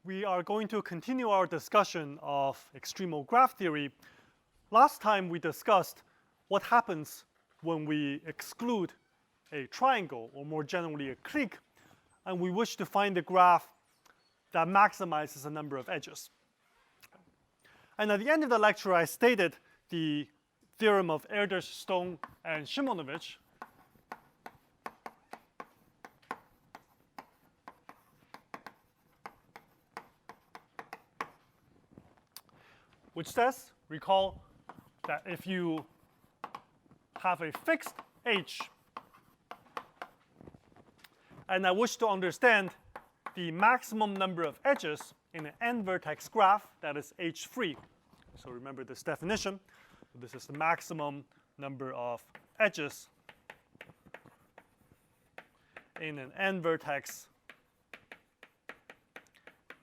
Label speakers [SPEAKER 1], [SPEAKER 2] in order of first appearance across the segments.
[SPEAKER 1] we are going to continue our discussion of extremal graph theory. Last time we discussed what happens when we exclude a triangle, or more generally a clique, and we wish to find a graph that maximizes the number of edges. And at the end of the lecture, I stated the theorem of Erdős, Stone, and Szymonovitch, which says, recall, that if you have a fixed h, and I wish to understand the maximum number of edges in an n-vertex graph that is h-free. So remember this definition. This is the maximum number of edges in an n-vertex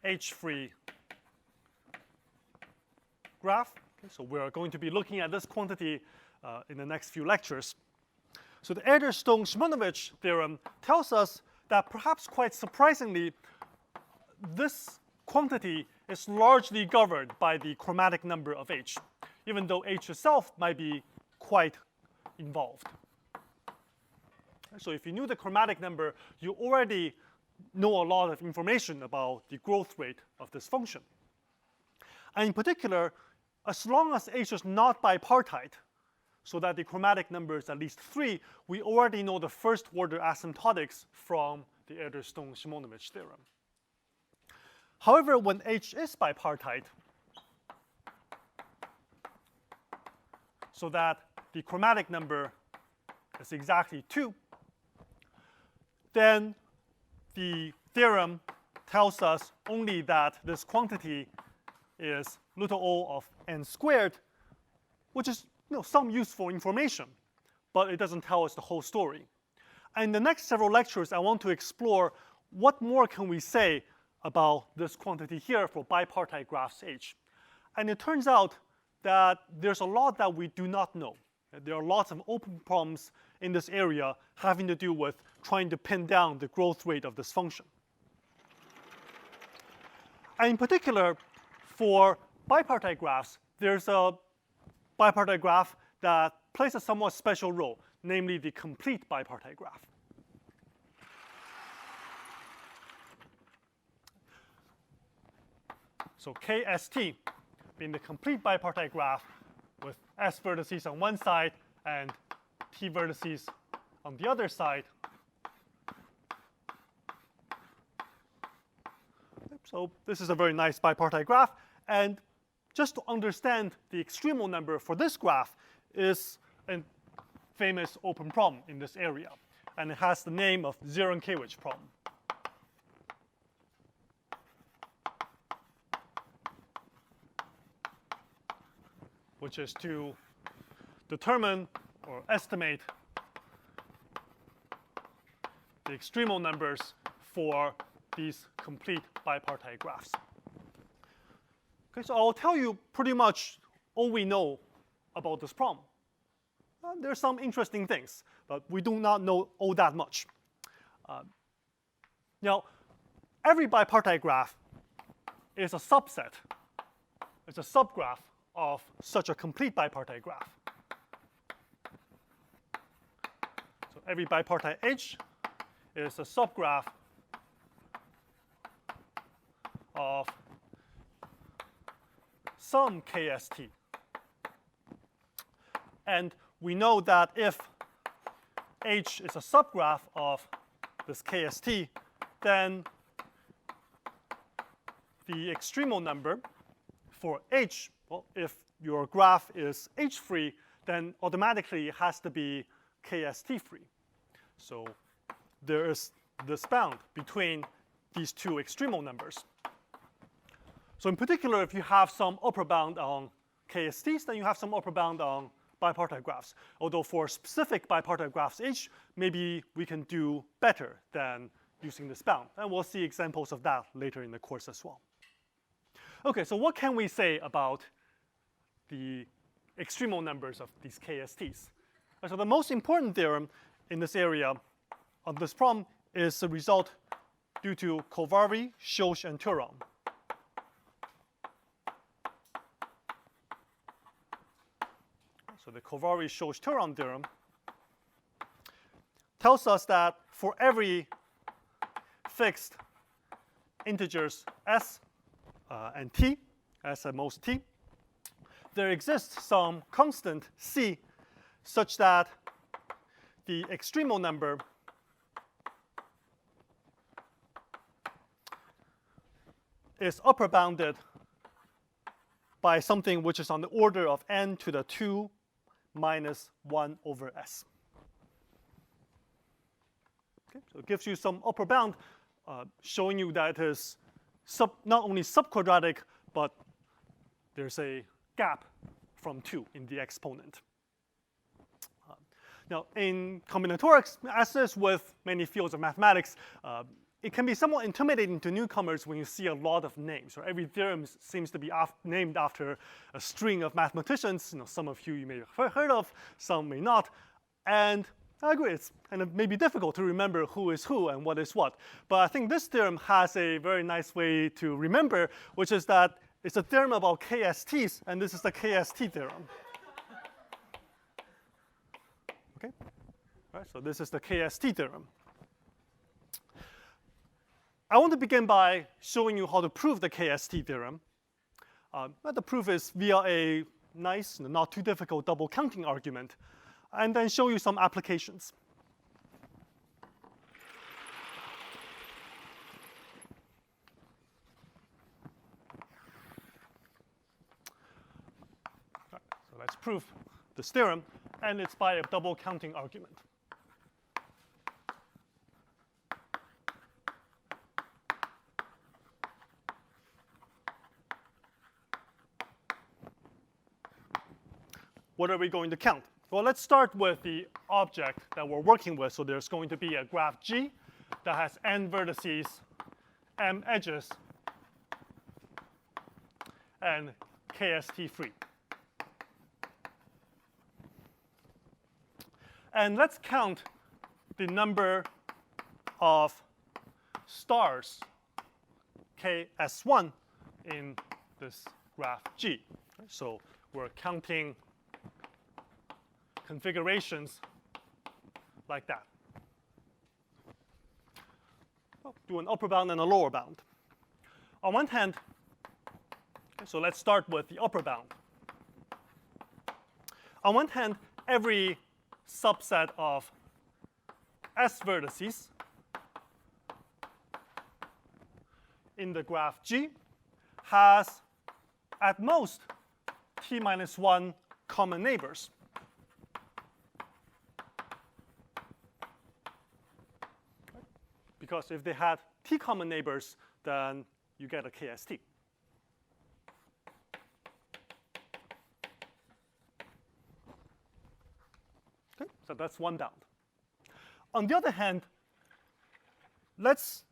[SPEAKER 1] h-free graph. Okay, so we're going to be looking at this quantity in the next few lectures. So the Erdős-Stone-Szymonovitch theorem tells us that perhaps quite surprisingly, this quantity is largely governed by the chromatic number of h, even though h itself might be quite involved. So if you knew the chromatic number, you already know a lot of information about the growth rate of this function. And in particular, as long as h is not bipartite, so that the chromatic number is at least 3, we already know the first order asymptotics from the Erdős-Stone-Szymonovitch theorem. However, when h is bipartite, so that the chromatic number is exactly 2, then the theorem tells us only that this quantity is little o of n squared, which is some useful information, but it doesn't tell us the whole story. And in the next several lectures, I want to explore what more can we say about this quantity here for bipartite graphs h. And it turns out that there's a lot that we do not know. There are lots of open problems in this area having to do with trying to pin down the growth rate of this function. And in particular, for bipartite graphs, there's a bipartite graph that plays a somewhat special role, namely the complete bipartite graph. So KST being the complete bipartite graph with S vertices on one side and T vertices on the other side. So this is a very nice bipartite graph. And just to understand the extremal number for this graph is a famous open problem in this area. And it has the name of Zirin-Kevich problem. Which is to determine or estimate the extremal numbers for these complete bipartite graphs. Okay, so I'll tell you pretty much all we know about this problem. There's some interesting things, but we do not know all that much. Now, every bipartite graph is a subset. It's a subgraph of such a complete bipartite graph. So every bipartite h is a subgraph of some KST. And we know that if h is a subgraph of this KST, then the extremal number for h, well, if your graph is h-free, then automatically it has to be KST-free. So there is this bound between these two extremal numbers. So in particular, if you have some upper bound on KSTs, then you have some upper bound on bipartite graphs. Although for specific bipartite graphs h, maybe we can do better than using this bound. And we'll see examples of that later in the course as well. Okay, so what can we say about the extremal numbers of these KSTs? So the most important theorem in this area of this problem is the result due to Kővári, Sós, and Turán. so the Kővári-Sós-Turán theorem, tells us that for every fixed integers s and t, s at most t, there exists some constant c such that the extremal number is upper bounded by something which is on the order of n to the 2 minus 1 over s. Okay, so it gives you some upper bound, showing you that it is not only subquadratic, but there's a gap from 2 in the exponent. Now, in combinatorics, as is with many fields of mathematics, it can be somewhat intimidating to newcomers when you see a lot of names. Right? Every theorem seems to be named after a string of mathematicians. Some of you may have heard of, some may not. And I agree, it's kind of maybe difficult to remember who is who and what is what. But I think this theorem has a very nice way to remember, which is that it's a theorem about KSTs, and this is the KST theorem. Okay? Right, so this is the KST theorem. I want to begin by showing you how to prove the KST theorem. The proof is via a nice, not too difficult double counting argument, and then show you some applications. Right, so let's prove this theorem, and it's by a double counting argument. What are we going to count? Well, let's start with the object that we're working with. So there's going to be a graph G that has n vertices, m edges, and KST free. And let's count the number of stars, ks1, in this graph G. So we're counting configurations like that. Well, do an upper bound and a lower bound. On one hand, so let's start with the upper bound. On one hand, every subset of S vertices in the graph G has at most t minus 1 common neighbors. Because if they had t common neighbors, then you get a KST. Okay, so that's one bound. On the other hand, let's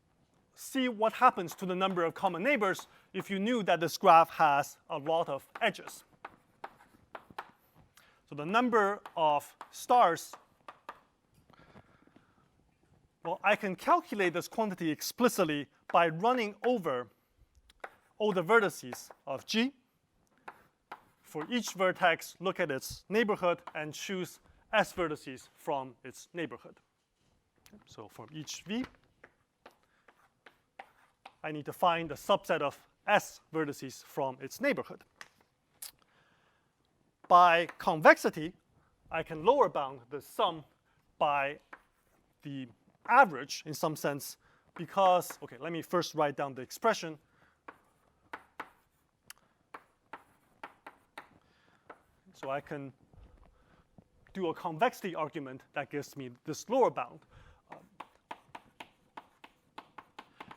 [SPEAKER 1] see what happens to the number of common neighbors if you knew that this graph has a lot of edges. So the number of stars, well, I can calculate this quantity explicitly by running over all the vertices of G. For each vertex, look at its neighborhood and choose S vertices from its neighborhood. So from each V, I need to find a subset of S vertices from its neighborhood. By convexity, I can lower bound the sum by the average in some sense, because, okay, let me first write down the expression. So I can do a convexity argument that gives me this lower bound.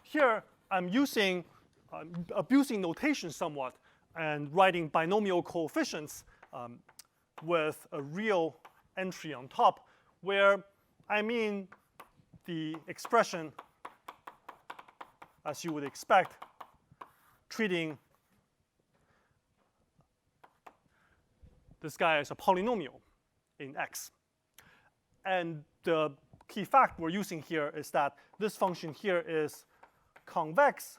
[SPEAKER 1] Here, I'm abusing notation somewhat and writing binomial coefficients with a real entry on top, where I mean the expression, as you would expect, treating this guy as a polynomial in X. And the key fact we're using here is that this function here is convex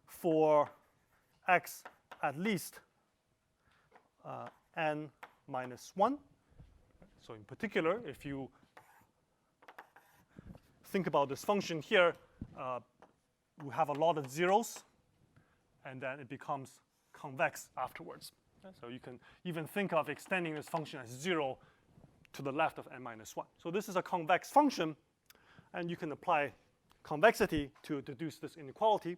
[SPEAKER 1] for X at least n minus 1. So in particular, if you think about this function here, we have a lot of zeros, and then it becomes convex afterwards. So you can even think of extending this function as 0 to the left of n minus 1. So this is a convex function, and you can apply convexity to deduce this inequality.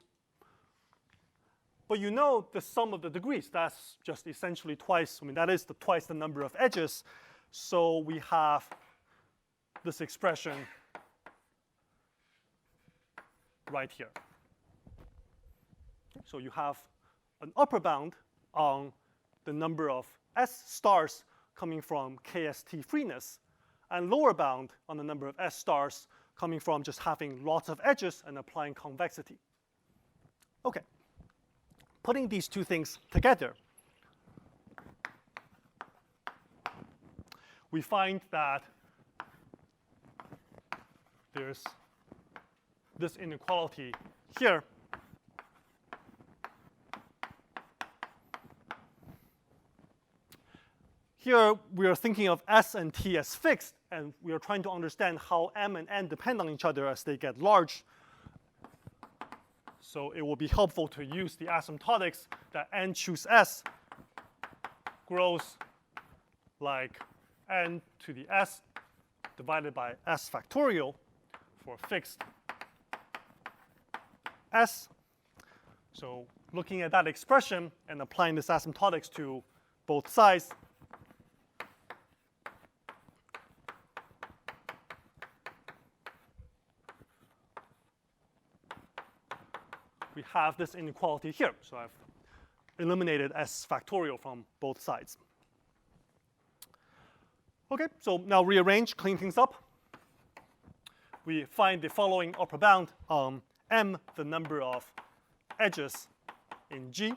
[SPEAKER 1] But you know the sum of the degrees. That's just essentially twice. I mean, that is twice the number of edges. So we have this expression right here. So you have an upper bound on the number of S stars coming from KST freeness, and lower bound on the number of S stars coming from just having lots of edges and applying convexity. Okay. Putting these two things together, we find that there's this inequality here. Here, we are thinking of S and T as fixed, and we are trying to understand how M and N depend on each other as they get large. So it will be helpful to use the asymptotics that N choose S grows like N to the S divided by S factorial for fixed S. So looking at that expression and applying this asymptotics to both sides, we have this inequality here. So I've eliminated S factorial from both sides. Okay, so now rearrange, clean things up. We find the following upper bound on M, the number of edges in G.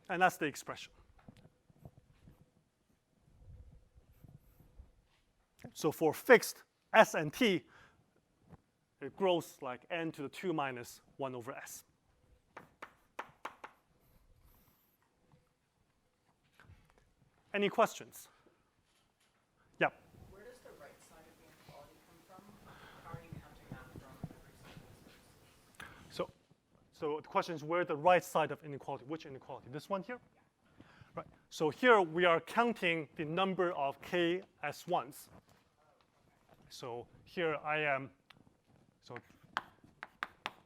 [SPEAKER 1] And that's the expression. So for fixed S and T, it grows like N to the 2 minus 1 over S. Any questions? Yeah.
[SPEAKER 2] Where does the right side of the inequality come from? How are you counting that from every side?
[SPEAKER 1] So the question is where the right side of inequality, which inequality? This one here? Yeah. Right. So here we are counting the number of KS1s. So here I am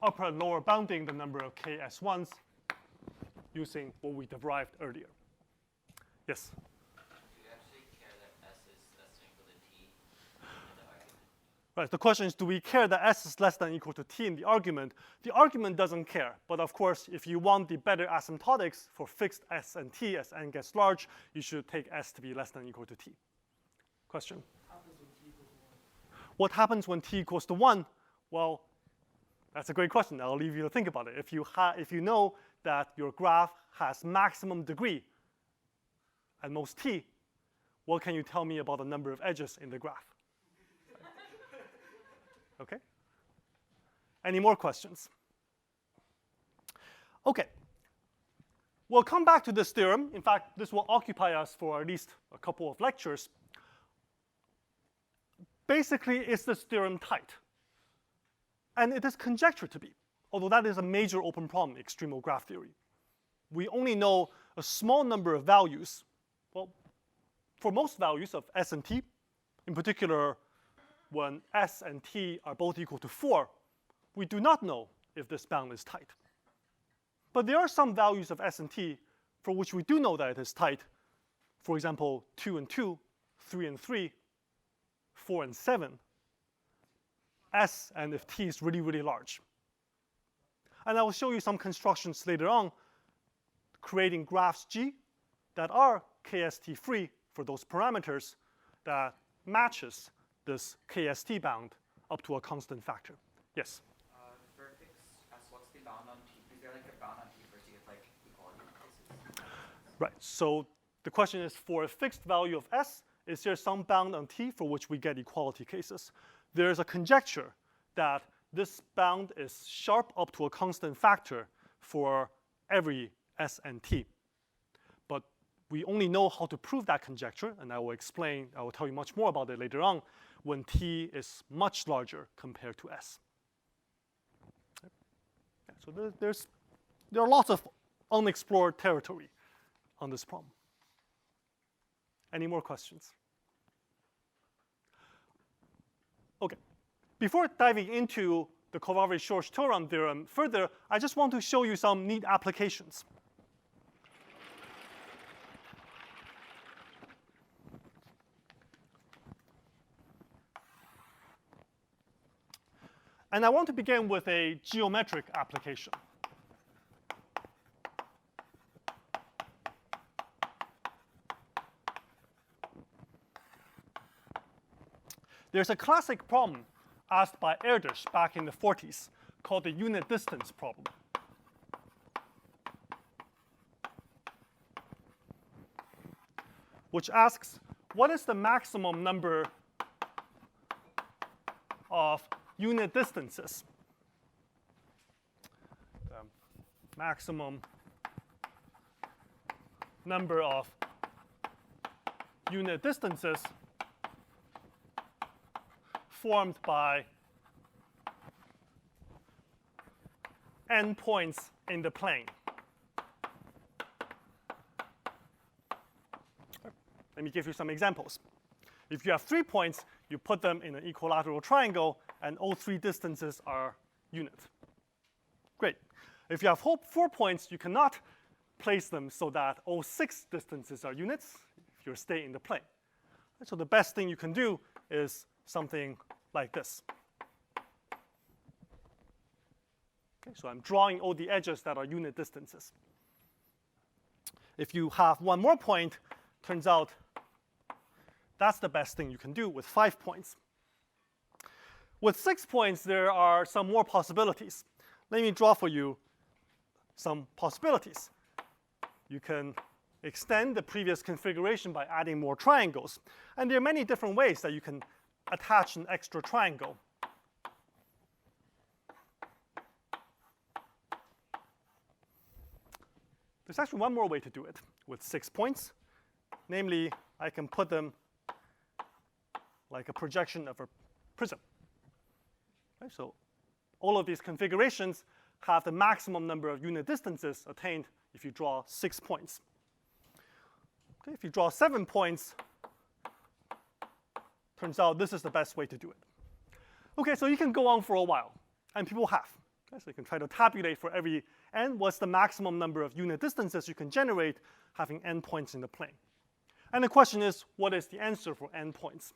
[SPEAKER 1] upper and lower bounding the number of KS1s using what we derived earlier. Yes?
[SPEAKER 3] Do you actually care that S is less than or equal to T in the argument?
[SPEAKER 1] Right, the question is, do we care that S is less than or equal to T in the argument? The argument doesn't care, but of course, if you want the better asymptotics for fixed S and T as n gets large, you should take S to be less than or equal to T. Question? What happens when T equals to 1? Well, that's a great question. I'll leave you to think about it. If you know that your graph has maximum degree at most T, what can you tell me about the number of edges in the graph? Okay? Any more questions? Okay. We'll come back to this theorem. In fact, this will occupy us for at least a couple of lectures. Basically, is this theorem tight? And it is conjectured to be, although that is a major open problem in extremal graph theory. We only know a small number of values. Well, for most values of S and T, in particular, when S and T are both equal to 4, we do not know if this bound is tight. But there are some values of S and T for which we do know that it is tight. For example, 2 and 2, 3 and 3, 4 and 7. S and if T is really, really large. And I will show you some constructions later on creating graphs G that are KST free for those parameters that matches this KST bound up to a constant factor. Yes?
[SPEAKER 2] For fixed S, what's the bound on T? Is there like a bound on T for C of like equality cases?
[SPEAKER 1] Right. So the question is, for a fixed value of S, is there some bound on T for which we get equality cases? There's a conjecture that this bound is sharp up to a constant factor for every s and t. But we only know how to prove that conjecture, and I will tell you much more about it later on, when t is much larger compared to s. Yeah, so there are lots of unexplored territory on this problem. Any more questions? Okay. Before diving into the Kővári-Sós-Turán theorem further, I just want to show you some neat applications. And I want to begin with a geometric application. There's a classic problem asked by Erdős back in the 40s called the unit distance problem. Which asks, what is the maximum number of unit distances? The maximum number of unit distances formed by n points in the plane. Let me give you some examples. If you have 3 points, you put them in an equilateral triangle, and all 3 distances are units. Great. If you have 4 points, you cannot place them so that all 6 distances are units if you stay in the plane. So the best thing you can do is something like this. Okay, so I'm drawing all the edges that are unit distances. If you have 1 more point, turns out that's the best thing you can do with 5 points. With 6 points, there are some more possibilities. Let me draw for you some possibilities. You can extend the previous configuration by adding more triangles. And there are many different ways that you can attach an extra triangle. There's actually one more way to do it with 6 points. Namely, I can put them like a projection of a prism. Okay, so all of these configurations have the maximum number of unit distances attained if you draw 6 points. Okay, if you draw 7 points, turns out this is the best way to do it. Okay, so you can go on for a while, and people have. Okay, so you can try to tabulate for every n what's the maximum number of unit distances you can generate having n points in the plane. And the question is, what is the answer for n points?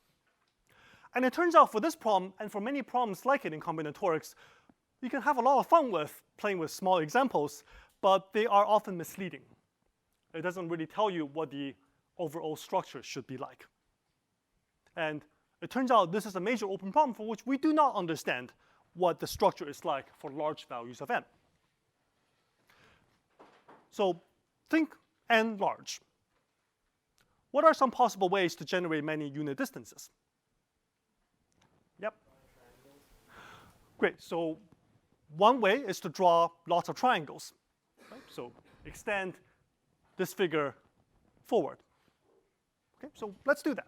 [SPEAKER 1] And it turns out for this problem, and for many problems like it in combinatorics, you can have a lot of fun with playing with small examples, but they are often misleading. It doesn't really tell you what the overall structure should be like. And it turns out this is a major open problem for which we do not understand what the structure is like for large values of n. So think n large. What are some possible ways to generate many unit distances? Yep. Great. So one way is to draw lots of triangles. Right? So extend this figure forward. Okay, so let's do that.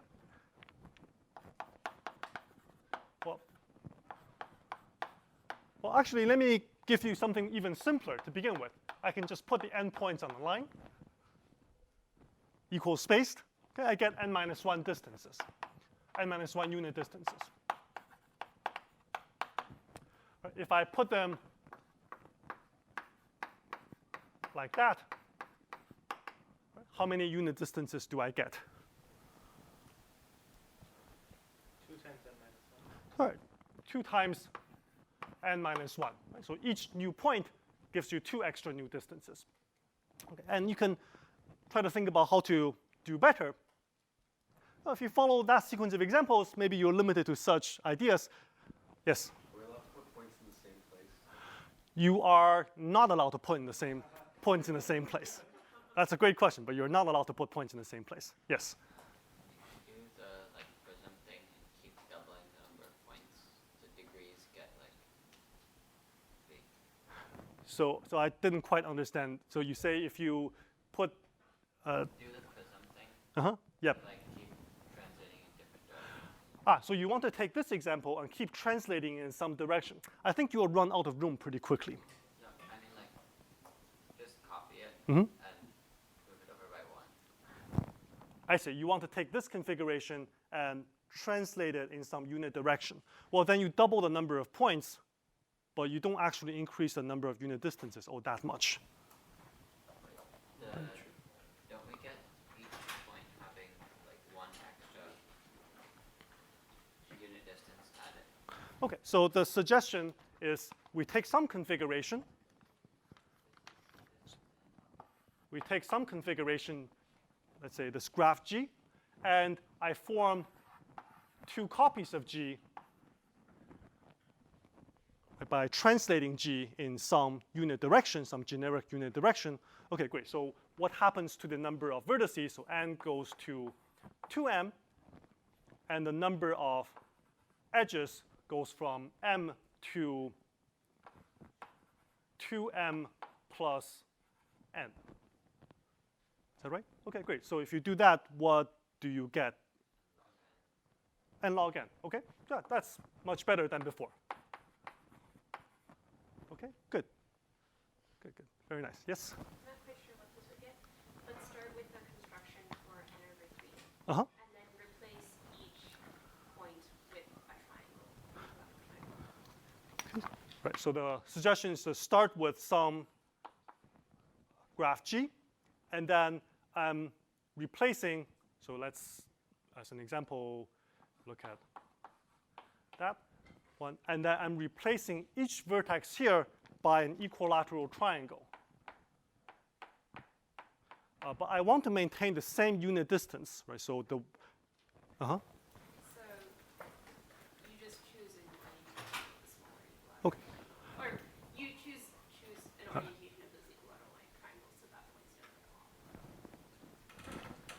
[SPEAKER 1] Well, actually, let me give you something even simpler to begin with. I can just put the n points on the line, equals spaced. Okay, I get n minus 1 distances, n minus 1 unit distances. Right, if I put them like that, right, how many unit distances do I get?
[SPEAKER 4] 2 times n minus 1.
[SPEAKER 1] All right, 2 times n minus 1. Right? So each new point gives you 2 extra new distances. Okay, and you can try to think about how to do better. Well, if you follow that sequence of examples, maybe you're limited to such ideas. Yes?
[SPEAKER 4] Are we allowed to put points in the same place?
[SPEAKER 1] You are not allowed to put in the same points in the same place. That's a great question, but you're not allowed to put points in the same place. Yes?
[SPEAKER 3] Do the like prism thing and keep doubling the number of points. The degrees get like
[SPEAKER 1] So I didn't quite understand. So you say if you put,
[SPEAKER 3] Do the prism thing,
[SPEAKER 1] yep.
[SPEAKER 3] like keep translating in different directions.
[SPEAKER 1] So you want to take this example and keep translating in some direction. I think you will run out of room pretty quickly.
[SPEAKER 3] No, I mean like, just copy it
[SPEAKER 1] Mm-hmm.
[SPEAKER 3] and move it over by one.
[SPEAKER 1] I see. You want to take this configuration and translate it in some unit direction. Well, then you double the number of points, but you don't actually increase the number of unit distances that much.
[SPEAKER 3] Don't we get each point having like one extra unit distance added?
[SPEAKER 1] Okay, so the suggestion is we take some configuration. We take some configuration, let's say this graph G, and I form two copies of G by translating G in some unit direction, some generic unit direction. Okay, great. So what happens to the number of vertices? So n goes to 2m, and the number of edges goes from m to 2m plus n. Is that right? Okay, great. So if you do that, what do you get? N log n. Okay, yeah, that's much better than before. Okay, good. Good, good. Very nice. Yes?
[SPEAKER 5] I'm not quite sure what this would get. Let's start with the construction for n over 3.
[SPEAKER 1] Uh-huh.
[SPEAKER 5] And then replace each point with a triangle.
[SPEAKER 1] Right, so the suggestion is to start with some graph G, and then I'm replacing, so let's, as an example, look at that one, and then I'm replacing each vertex here by an equilateral triangle. But I want to maintain the same unit distance, right? So the,
[SPEAKER 5] So you just choose an orientation of the smaller equilateral.
[SPEAKER 1] okay.
[SPEAKER 5] Or you choose an orientation of those equilateral line triangles so that point's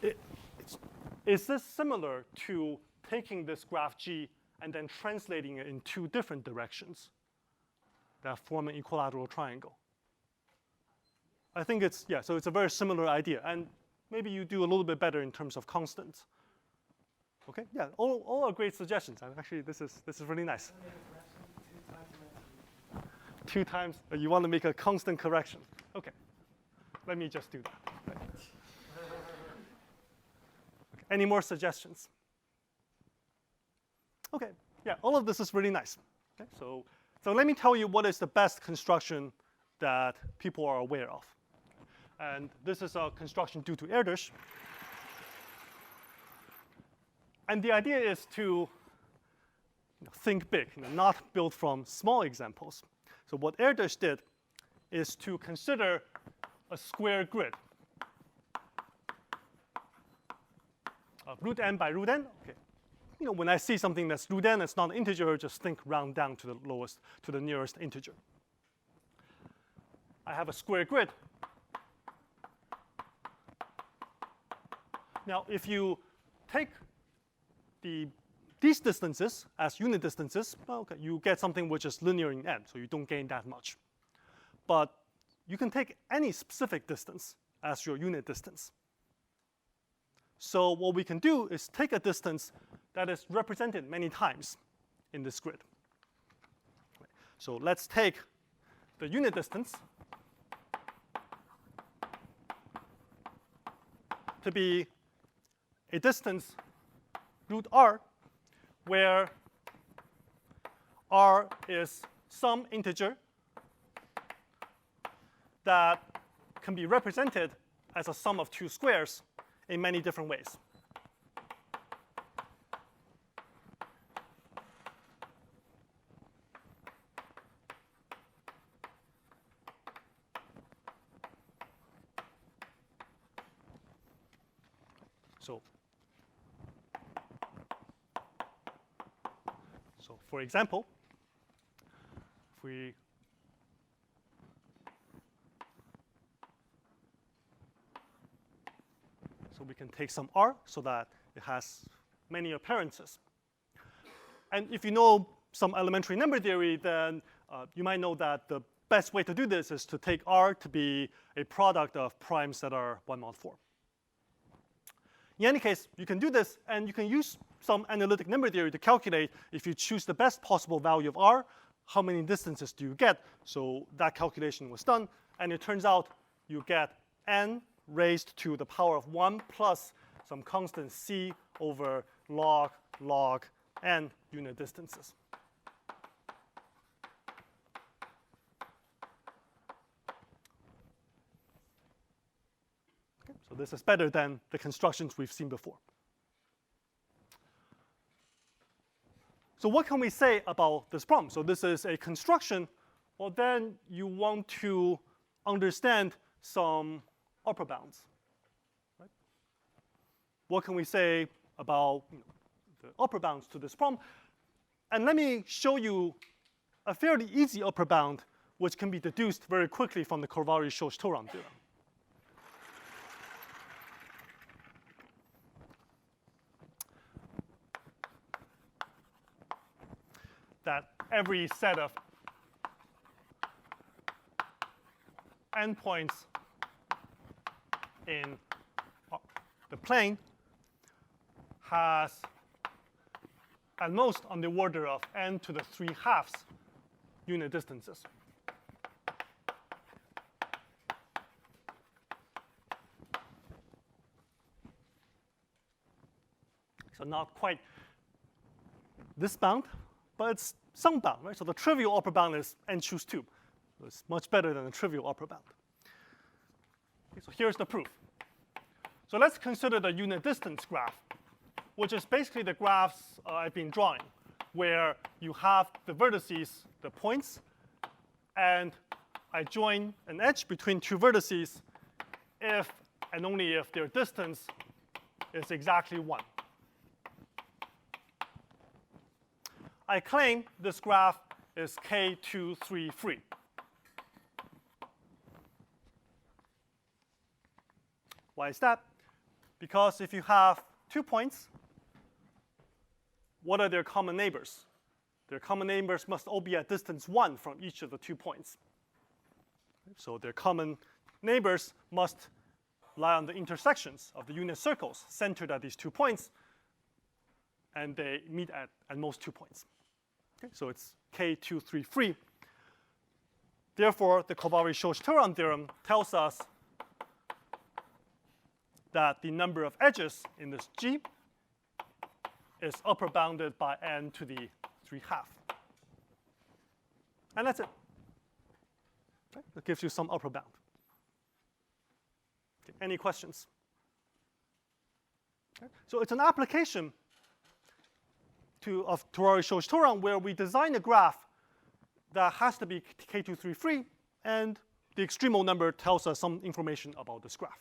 [SPEAKER 5] different.
[SPEAKER 1] Is this similar to taking this graph G and then translating it in two different directions that form an equilateral triangle? I think it's, yeah, so it's a very similar idea. And maybe you do a little bit better in terms of constants. Okay, yeah, all are great suggestions. And actually, this is really nice. Two times, you want to make a constant correction. Okay, let me just do that. Right. Okay. Any more suggestions? Okay, yeah, all of this is really nice. Okay, so let me tell you what is the best construction that people are aware of. And this is a construction due to Erdős. And the idea is to think big, not build from small examples. So what Erdős did is to consider a square grid. Root n by root n. Okay. When I see something that's root n, it's not an integer, just think round down to the lowest, to the nearest integer. I have a square grid. Now, if you take these distances as unit distances, well, okay, you get something which is linear in n, so you don't gain that much. But you can take any specific distance as your unit distance. So what we can do is take a distance that is represented many times in this grid. So let's take the unit distance to be a distance root r, where r is some integer that can be represented as a sum of two squares in many different ways. So for example, if we can take some r so that it has many appearances. And if you know some elementary number theory, then you might know that the best way to do this is to take R to be a product of primes that are 1 mod 4. In any case, you can do this, and you can use some analytic number theory to calculate if you choose the best possible value of R, how many distances do you get? So that calculation was done, and it turns out you get n raised to the power of 1 plus some constant c over log n unit distances. Okay, so this is better than the constructions we've seen before. So what can we say about this problem? So this is a construction. Well, then you want to understand some upper bounds. Right? What can we say about the upper bounds to this problem? And let me show you a fairly easy upper bound, which can be deduced very quickly from the Kővári-Sós-Turán theorem. That every set of endpoints in the plane has at most on the order of n to the 3/2 unit distances. So not quite this bound, but it's some bound, right? So the trivial upper bound is n choose 2. So it's much better than the trivial upper bound. Okay, so here's the proof. So let's consider the unit distance graph, which is basically the graphs I've been drawing, where you have the vertices, the points, and I join an edge between two vertices if and only if their distance is exactly 1. I claim this graph is K2, 3, free. Why is that? Because if you have 2 points, what are their common neighbors? Their common neighbors must all be at distance 1 from each of the 2 points. So their common neighbors must lie on the intersections of the unit circles centered at these 2 points, and they meet at most 2 points. Okay, so it's K2, 3, free. Therefore, the Kővári-Sós-Turán theorem tells us that the number of edges in this G is upper bounded by n to the 3/2. And that's it. Okay, that gives you some upper bound. Okay, any questions? Okay, so it's an application of Kővári-Sós-Turán where we design a graph that has to be K2, 3, free, and the extremal number tells us some information about this graph.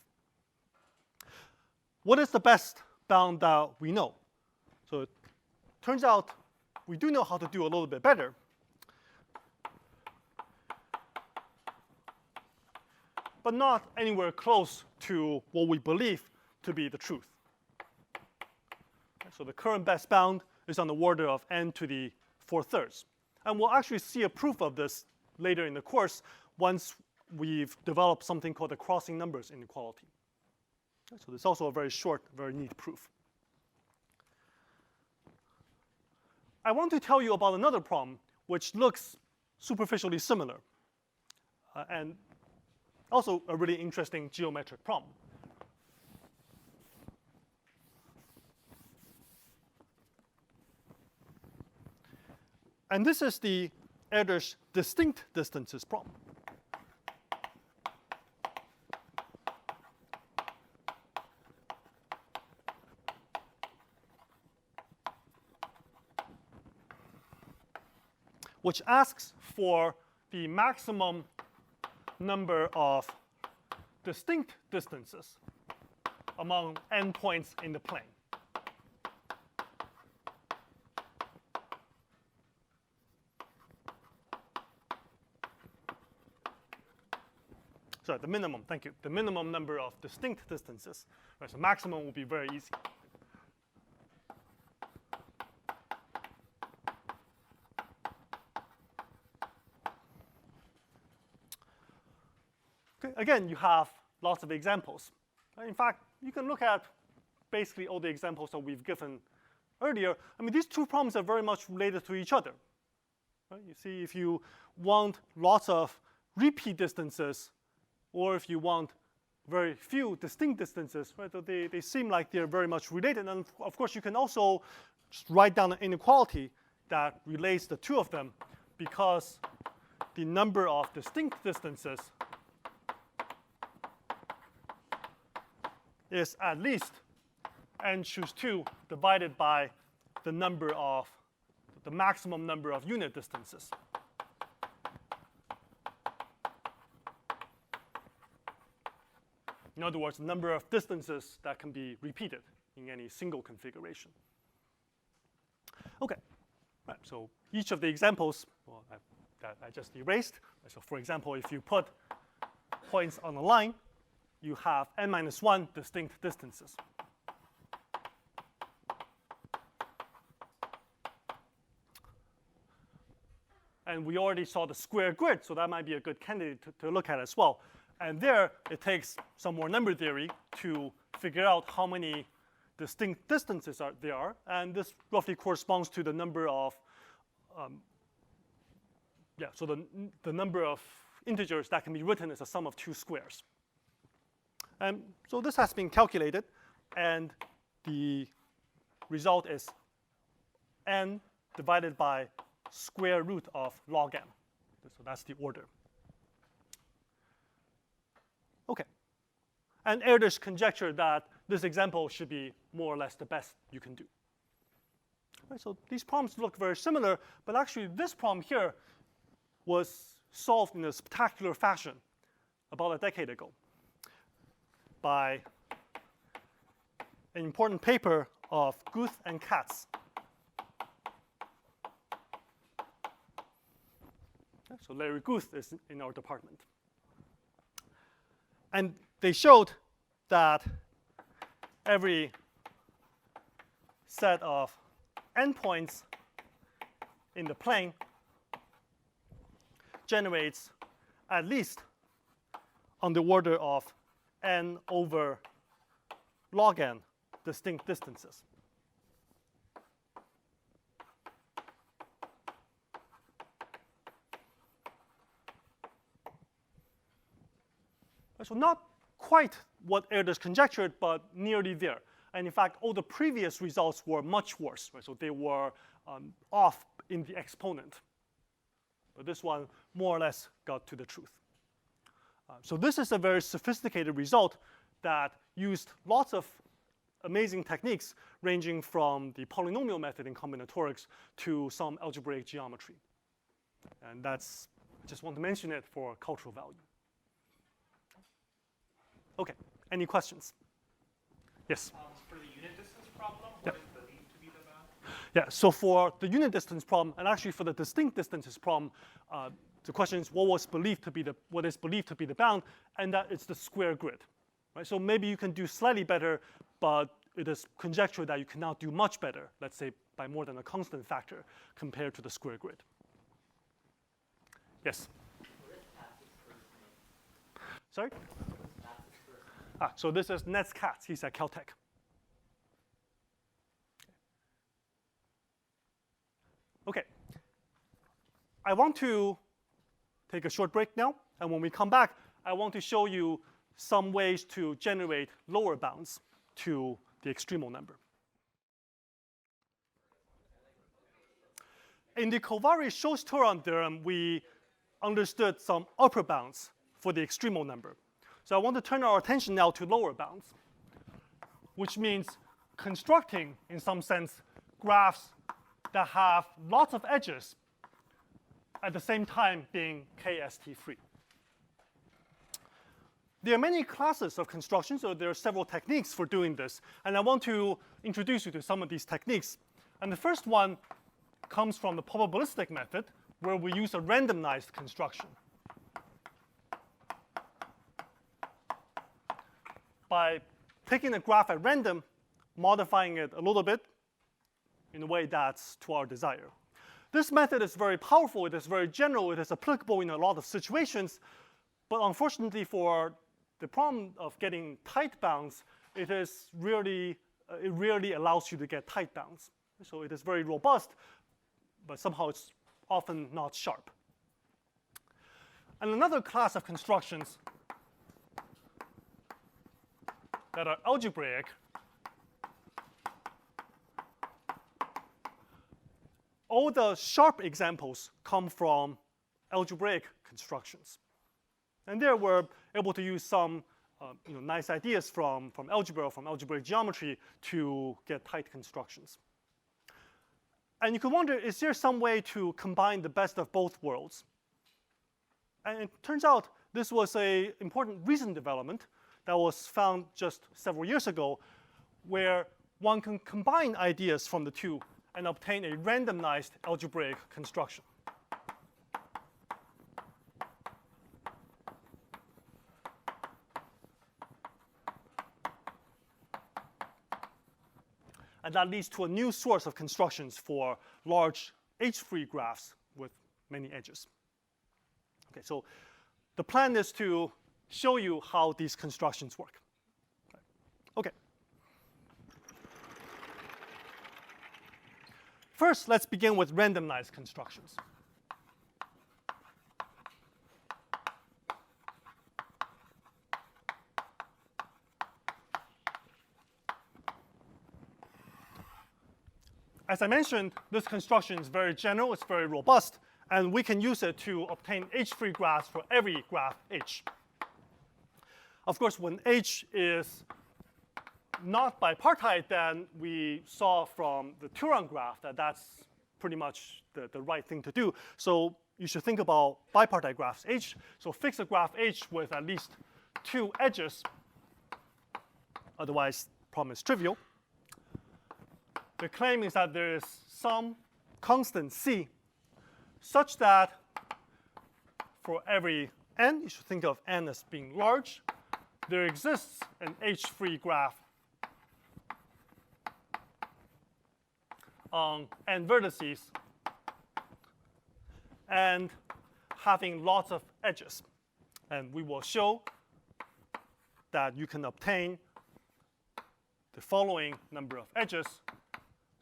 [SPEAKER 1] What is the best bound that we know? So it turns out we do know how to do a little bit better. But not anywhere close to what we believe to be the truth. Okay, so the current best bound is on the order of n to the 4/3. And we'll actually see a proof of this later in the course once we've developed something called the crossing numbers inequality. Okay, so this is also a very short, very neat proof. I want to tell you about another problem which looks superficially similar and also a really interesting geometric problem. And this is the Erdős distinct distances problem. Which asks for the maximum number of distinct distances among n points in the plane. Sorry, the minimum, thank you. The minimum number of distinct distances. Right, so maximum will be very easy. Okay, again, you have lots of examples. In fact, you can look at basically all the examples that we've given earlier. I mean, these two problems are very much related to each other. Right? You see, if you want lots of repeat distances, or if you want very few distinct distances, right? So they seem like they're very much related. And of course, you can also just write down an inequality that relates the two of them, because the number of distinct distances is at least n choose 2 divided by the maximum number of unit distances. In other words, the number of distances that can be repeated in any single configuration. Okay, right, so each of the examples that I just erased. So for example, if you put points on a line, you have n minus 1 distinct distances. And we already saw the square grid, so that might be a good candidate to look at as well. And there, it takes some more number theory to figure out how many distinct distances there are. And this roughly corresponds to the number of, so the number of integers that can be written as a sum of two squares. And so this has been calculated, and the result is n divided by square root of log n. So that's the order. Okay. And Erdős conjectured that this example should be more or less the best you can do. Right, so these problems look very similar, but actually this problem here was solved in a spectacular fashion about a decade ago by an important paper of Guth and Katz. So Larry Guth is in our department. And they showed that every set of endpoints in the plane generates at least on the order of n over log n distinct distances. So not quite what Erdős conjectured, but nearly there. And in fact, all the previous results were much worse. Right? So they were off in the exponent. But this one more or less got to the truth. So this is a very sophisticated result that used lots of amazing techniques, ranging from the polynomial method in combinatorics to some algebraic geometry. And that's, I just want to mention it for cultural value. Okay, any questions? Yes?
[SPEAKER 4] For the unit distance problem, what is believed to be the bound?
[SPEAKER 1] Yeah, so for the unit distance problem, and actually for the distinct distances problem, the question is what is believed to be the bound, and that it's the square grid. Right? So maybe you can do slightly better, but it is conjectured that you cannot do much better, let's say by more than a constant factor compared to the square grid. Yes? Sorry? So this is Nets Katz. He's at Caltech. Okay. I want to take a short break now, and when we come back, I want to show you some ways to generate lower bounds to the extremal number. In the Kővári-Sós-Turán theorem, we understood some upper bounds for the extremal number. So I want to turn our attention now to lower bounds, which means constructing, in some sense, graphs that have lots of edges at the same time being KST free. There are many classes of constructions, so there are several techniques for doing this. And I want to introduce you to some of these techniques. And the first one comes from the probabilistic method, where we use a randomized construction. By taking the graph at random, modifying it a little bit in a way that's to our desire. This method is very powerful, it is very general, it is applicable in a lot of situations, But unfortunately for the problem of getting tight bounds, it rarely allows you to get tight bounds. So it is very robust, but somehow it's often not sharp. And another class of constructions that are algebraic all the sharp examples come from algebraic constructions. And there we're able to use some nice ideas from algebra, from algebraic geometry to get tight constructions. And you could wonder, is there some way to combine the best of both worlds? And it turns out this was an important recent development that was found just several years ago, where one can combine ideas from the two and obtain a randomized algebraic construction. And that leads to a new source of constructions for large H-free graphs with many edges. Okay, so the plan is to show you how these constructions work. Okay. First, let's begin with randomized constructions. As I mentioned, this construction is very general, it's very robust, and we can use it to obtain H-free graphs for every graph H. Of course, when H is not bipartite, then we saw from the Turán graph that that's pretty much the right thing to do. So you should think about bipartite graphs H. So fix a graph H with at least 2 edges. Otherwise, the problem is trivial. The claim is that there is some constant C such that for every n, you should think of n as being large, there exists an H-free graph on n vertices and having lots of edges. And we will show that you can obtain the following number of edges.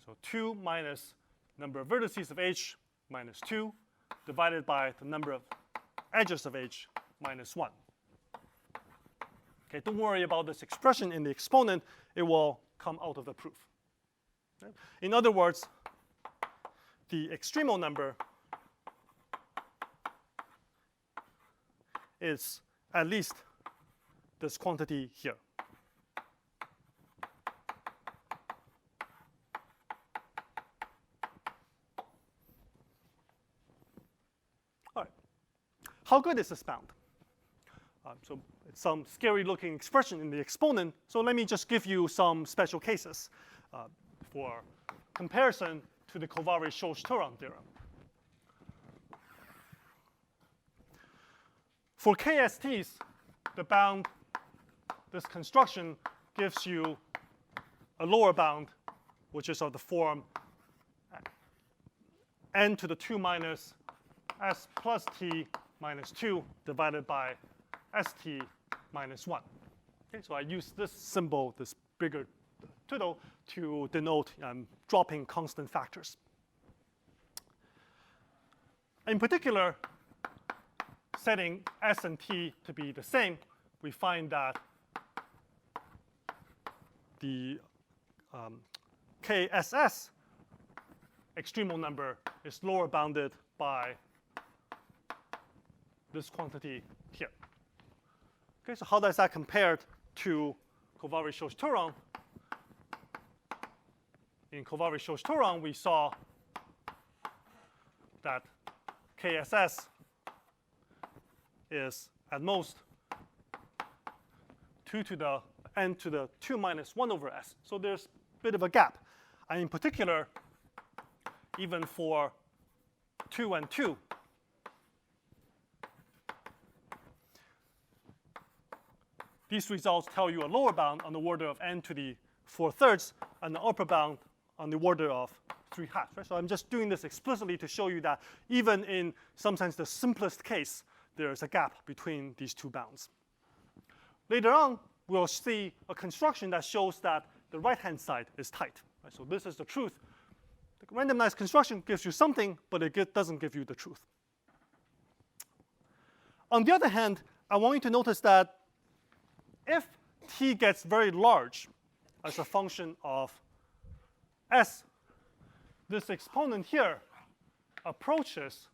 [SPEAKER 1] So 2 minus number of vertices of H minus 2 divided by the number of edges of H minus 1. Okay, don't worry about this expression in the exponent. It will come out of the proof. Okay? In other words, the extremal number is at least this quantity here. All right. How good is this bound? So it's some scary-looking expression in the exponent. So let me just give you some special cases for comparison to the Kővári-Sós-Turán theorem. For KSTs, the bound, this construction gives you a lower bound, which is of the form n to the 2 minus s plus t minus 2 divided by st minus 1. Okay, so I use this symbol, this bigger twiddle, to denote dropping constant factors. In particular, setting s and t to be the same, we find that the KSS extremal number is lower bounded by this quantity here. Okay, so how does that compare to Kővári-Sós-Turán? In Kővári-Sós-Turán, we saw that KSS is at most 2 to the n to the 2 minus 1 over s. So there's a bit of a gap. And in particular, even for 2 and 2, these results tell you a lower bound on the order of n to the 4/3 and the upper bound on the order of 3/2. Right? So I'm just doing this explicitly to show you that even in some sense the simplest case, there's a gap between these two bounds. Later on, we'll see a construction that shows that the right-hand side is tight. Right? So this is the truth. The randomized construction gives you something, but it doesn't give you the truth. On the other hand, I want you to notice that if t gets very large as a function of s, this exponent here approaches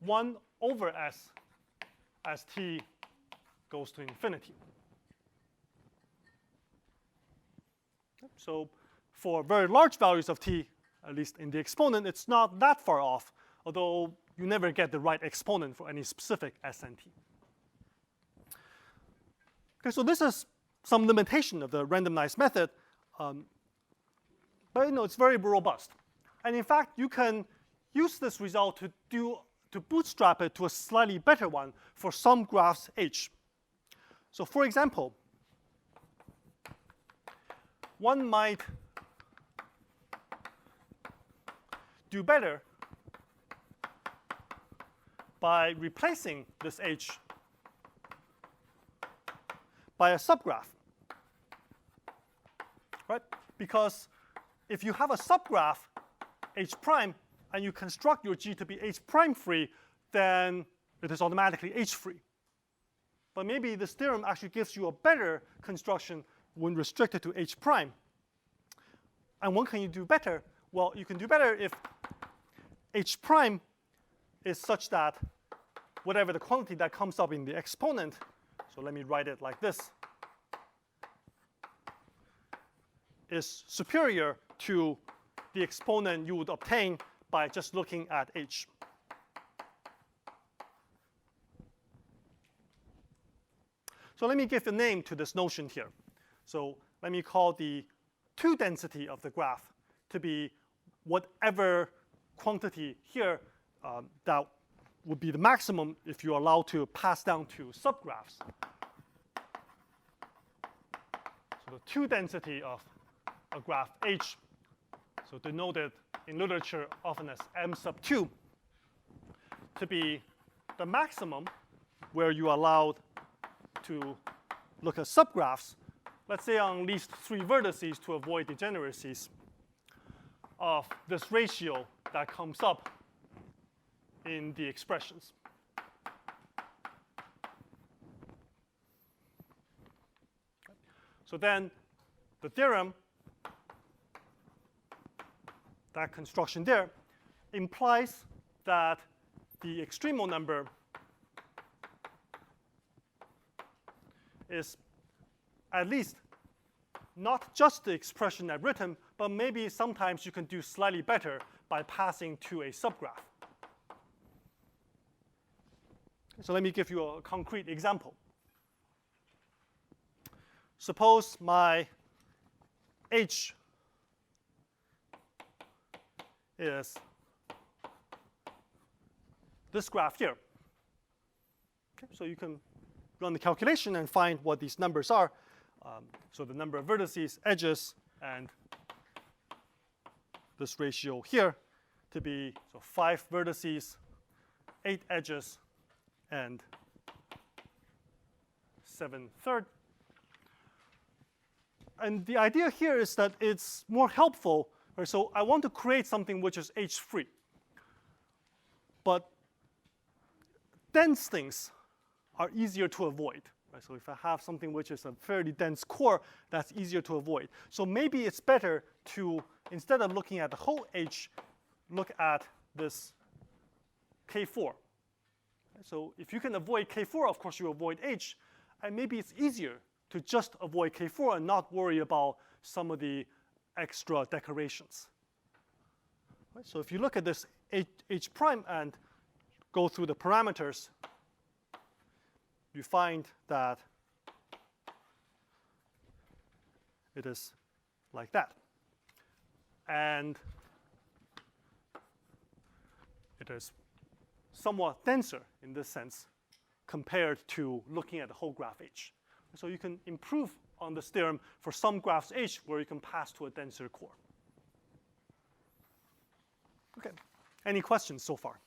[SPEAKER 1] 1 over s as t goes to infinity. So for very large values of t, at least in the exponent, it's not that far off, although you never get the right exponent for any specific s and t. Okay, so this is some limitation of the randomized method, but it's very robust. And in fact, you can use this result to bootstrap it to a slightly better one for some graphs H. So for example, one might do better by replacing this H by a subgraph, right? Because if you have a subgraph H prime and you construct your G to be H prime free, then it is automatically H free. But maybe this theorem actually gives you a better construction when restricted to H prime. And when can you do better? Well, you can do better if H prime is such that whatever the quantity that comes up in the exponent, so let me write it like this, is superior to the exponent you would obtain by just looking at H. So let me give a name to this notion here. So let me call the 2 density of the graph to be whatever quantity here that would be the maximum if you're allowed to pass down to subgraphs. So the 2 density of a graph H, so denoted in literature often as M sub 2, to be the maximum where you are allowed to look at subgraphs, let's say on at least 3 vertices to avoid degeneracies, of this ratio that comes up in the expressions. So then the theorem, that construction there, implies that the extremal number is at least not just the expression I've written, but maybe sometimes you can do slightly better by passing to a subgraph. So let me give you a concrete example. Suppose my H is this graph here. Okay, so you can run the calculation and find what these numbers are. So the number of vertices, edges, and this ratio here to be 5 vertices, 8 edges, and 7/3. And the idea here is that it's more helpful. Right? So I want to create something which is H-free. But dense things are easier to avoid. Right? So if I have something which is a fairly dense core, that's easier to avoid. So maybe it's better to, instead of looking at the whole H, look at this K4. So if you can avoid K4, of course you avoid H, and maybe it's easier to just avoid K4 and not worry about some of the extra decorations. Right? So if you look at this H prime and go through the parameters, you find that it is like that. And it is somewhat denser in this sense compared to looking at the whole graph H. So you can improve on this theorem for some graphs H where you can pass to a denser core. Okay. Any questions so far?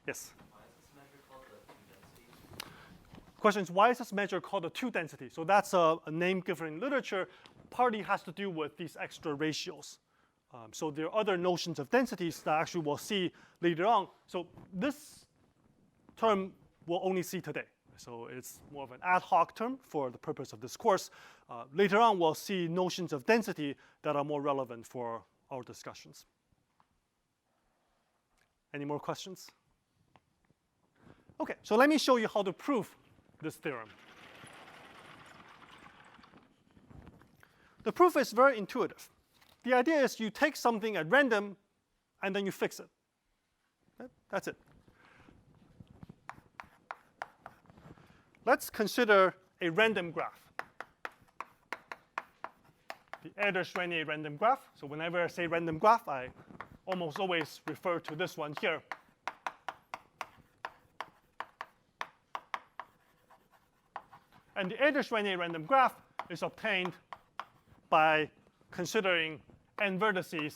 [SPEAKER 1] Yes?
[SPEAKER 3] Why is this measure called the 2 density
[SPEAKER 1] The question is, why is this measure called a two density? So that's a name given in literature. Partly has to do with these extra ratios. So there are other notions of densities that actually we'll see later on. So this term we'll only see today. So it's more of an ad hoc term for the purpose of this course. Later on, we'll see notions of density that are more relevant for our discussions. Any more questions? Okay, so let me show you how to prove this theorem. The proof is very intuitive. The idea is you take something at random and then you fix it. Okay? That's it. Let's consider a random graph. The Adder-Schwennier random graph. So whenever I say random graph, I almost always refer to this one here. And the Adder-Schwennier random graph is obtained by considering n vertices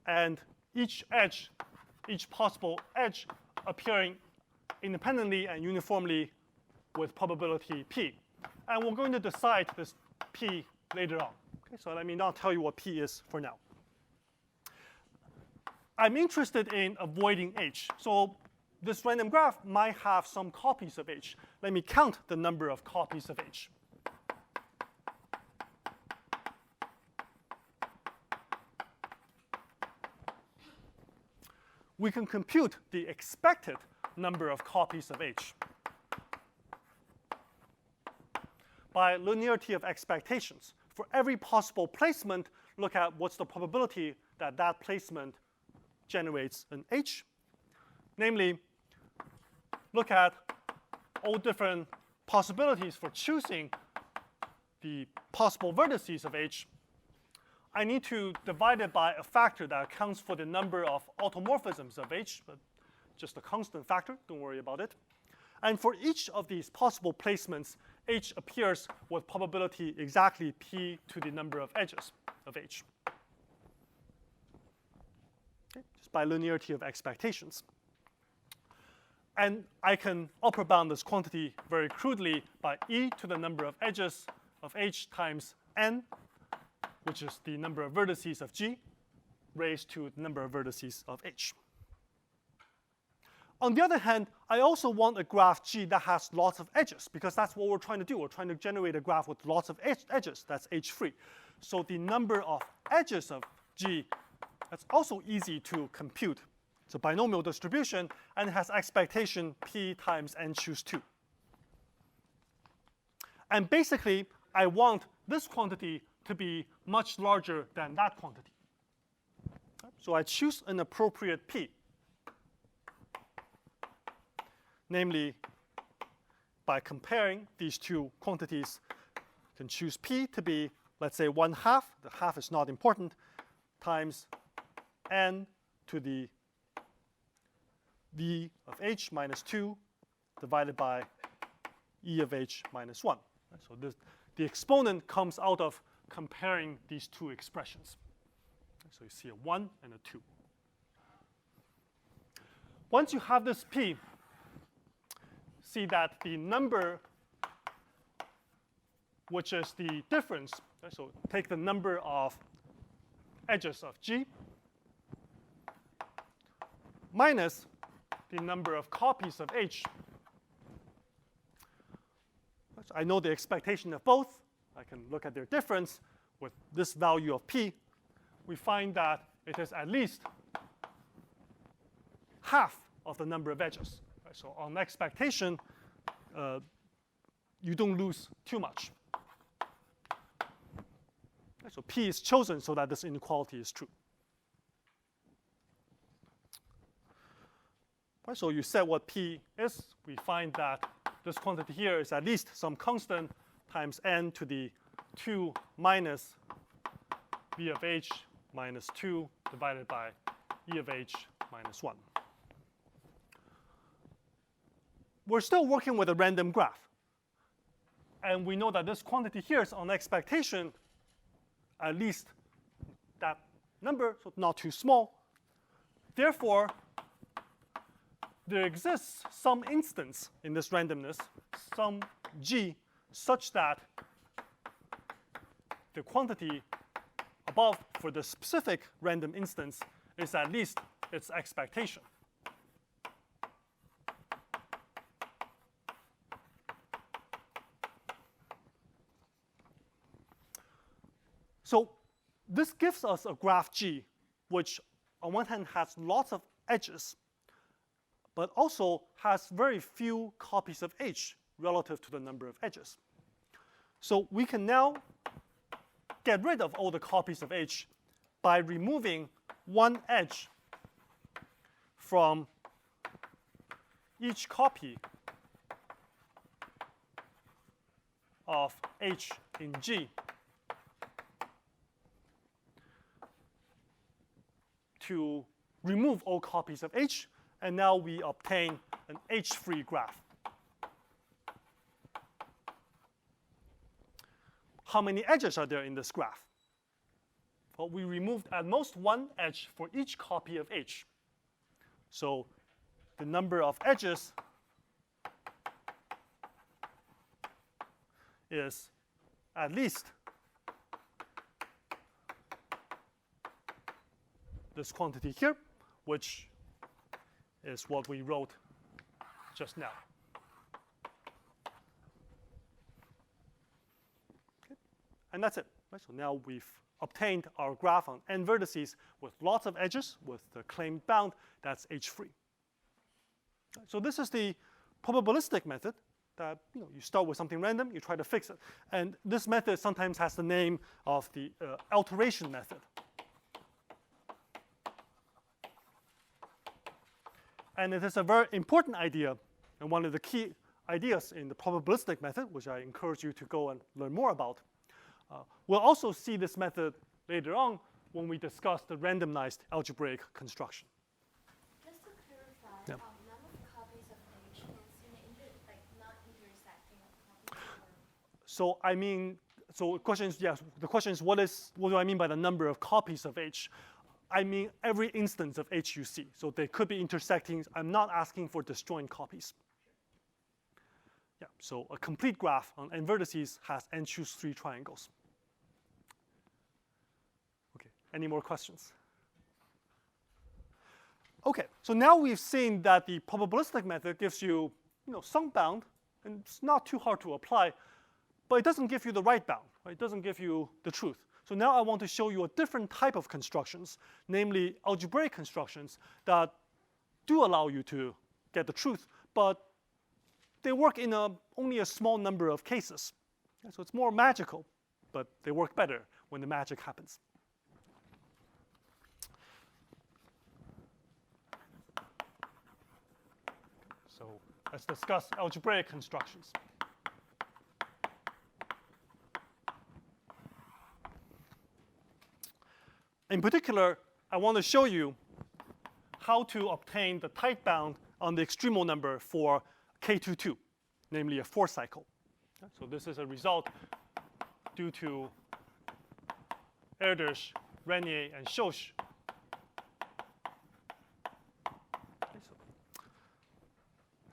[SPEAKER 1] and each edge, each possible edge appearing independently and uniformly with probability p. And we're going to decide this p later on. Okay, so let me not tell you what p is for now. I'm interested in avoiding h. So this random graph might have some copies of h. Let me count the number of copies of h. We can compute the expected number of copies of h by linearity of expectations. For every possible placement, look at what's the probability that that placement generates an h. Namely, look at all different possibilities for choosing the possible vertices of h. I need to divide it by a factor that accounts for the number of automorphisms of h, but just a constant factor, don't worry about it. And for each of these possible placements, h appears with probability exactly p to the number of edges of h. Okay, just by linearity of expectations. And I can upper bound this quantity very crudely by e to the number of edges of h times n, which is the number of vertices of g, raised to the number of vertices of h. On the other hand, I also want a graph g that has lots of edges, because that's what we're trying to do. We're trying to generate a graph with lots of edges. That's h-free. So the number of edges of g, that's also easy to compute. It's a binomial distribution, and it has expectation p times n choose 2. And basically, I want this quantity to be much larger than that quantity. So I choose an appropriate p. Namely, by comparing these two quantities, you can choose p to be, let's say, 1/2. The half is not important, times n to the v of h minus 2 divided by e of h minus 1. So the exponent comes out of comparing these two expressions. So you see a 1 and a 2. Once you have this p, see that the number, which is the difference, so take the number of edges of g minus the number of copies of h. So I know the expectation of both. I can look at their difference with this value of p. We find that it is at least half of the number of edges. So on expectation, you don't lose too much. So p is chosen so that this inequality is true. So you set what p is. We find that this quantity here is at least some constant times n to the 2 minus v of h minus 2 divided by e of h minus 1. We're still working with a random graph. And we know that this quantity here is on expectation, at least that number, so not too small. Therefore, there exists some instance in this randomness, some g, such that the quantity above for the specific random instance is at least its expectation. So this gives us a graph G, which on one hand has lots of edges, but also has very few copies of H relative to the number of edges. So we can now get rid of all the copies of H by removing one edge from each copy of H in G to remove all copies of H, and now we obtain an H-free graph. How many edges are there in this graph? Well, we removed at most one edge for each copy of H. So the number of edges is at least this quantity here, which is what we wrote just now. Okay. And that's it. Right? So now we've obtained our graph on n vertices with lots of edges with the claimed bound that's H-free. So this is the probabilistic method that you start with something random, you try to fix it. And this method sometimes has the name of the alteration method. And it is a very important idea, and one of the key ideas in the probabilistic method, which I encourage you to go and learn more about. We'll also see this method later on when we discuss the randomized algebraic construction.
[SPEAKER 6] Just to clarify,
[SPEAKER 1] Yeah.
[SPEAKER 6] None of the copies of H means not intersecting of copies.
[SPEAKER 1] So I mean, so question is, yes, the question is what do I mean by the number of copies of H? I mean every instance of H you see. So they could be intersecting. I'm not asking for disjoint copies. Yeah, so a complete graph on n vertices has n choose 3 triangles. Okay, any more questions? Okay, so now we've seen that the probabilistic method gives you, some bound, and it's not too hard to apply, but it doesn't give you the right bound, right? It doesn't give you the truth. So now I want to show you a different type of constructions, namely algebraic constructions that do allow you to get the truth, but they work in only a small number of cases. So it's more magical, but they work better when the magic happens. So let's discuss algebraic constructions. In particular, I want to show you how to obtain the tight bound on the extremal number for K22, namely a 4 cycle. So this is a result due to Erdős, Renier, and Sós.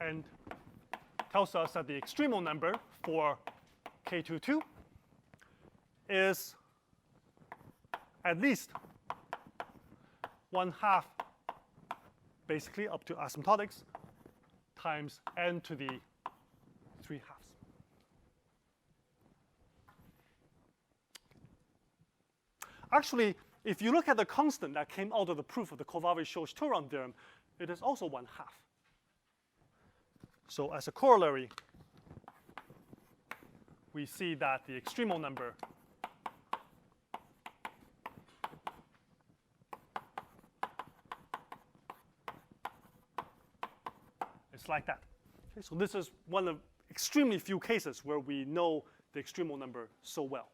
[SPEAKER 1] And tells us that the extremal number for K22 is at least 1/2, basically up to asymptotics, times n to the 3/2. Actually, if you look at the constant that came out of the proof of the Kővári-Sós-Turán theorem, it is also 1/2. So as a corollary, we see that the extremal number is like that. Okay, so this is one of extremely few cases where we know the extremal number so well.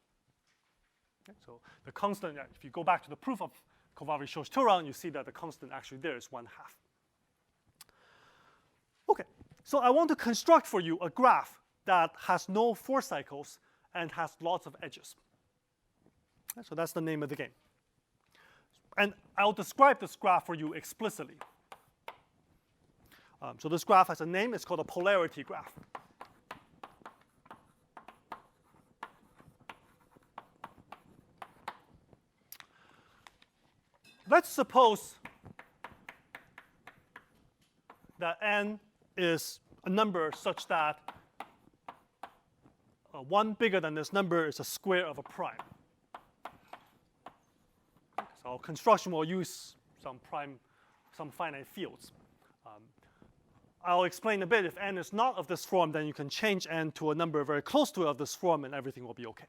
[SPEAKER 1] Okay, so the constant, if you go back to the proof of Kővári-Sós-Turán, you see that the constant actually there is 1/2. Okay, so I want to construct for you a graph that has no 4 cycles and has lots of edges. Okay, so that's the name of the game. And I'll describe this graph for you explicitly. So this graph has a name. It's called a polarity graph. Let's suppose that n is a number such that 1 bigger than this number is a square of a prime. So our construction will use some finite fields. I'll explain a bit. If n is not of this form, then you can change n to a number very close to it of this form, and everything will be okay.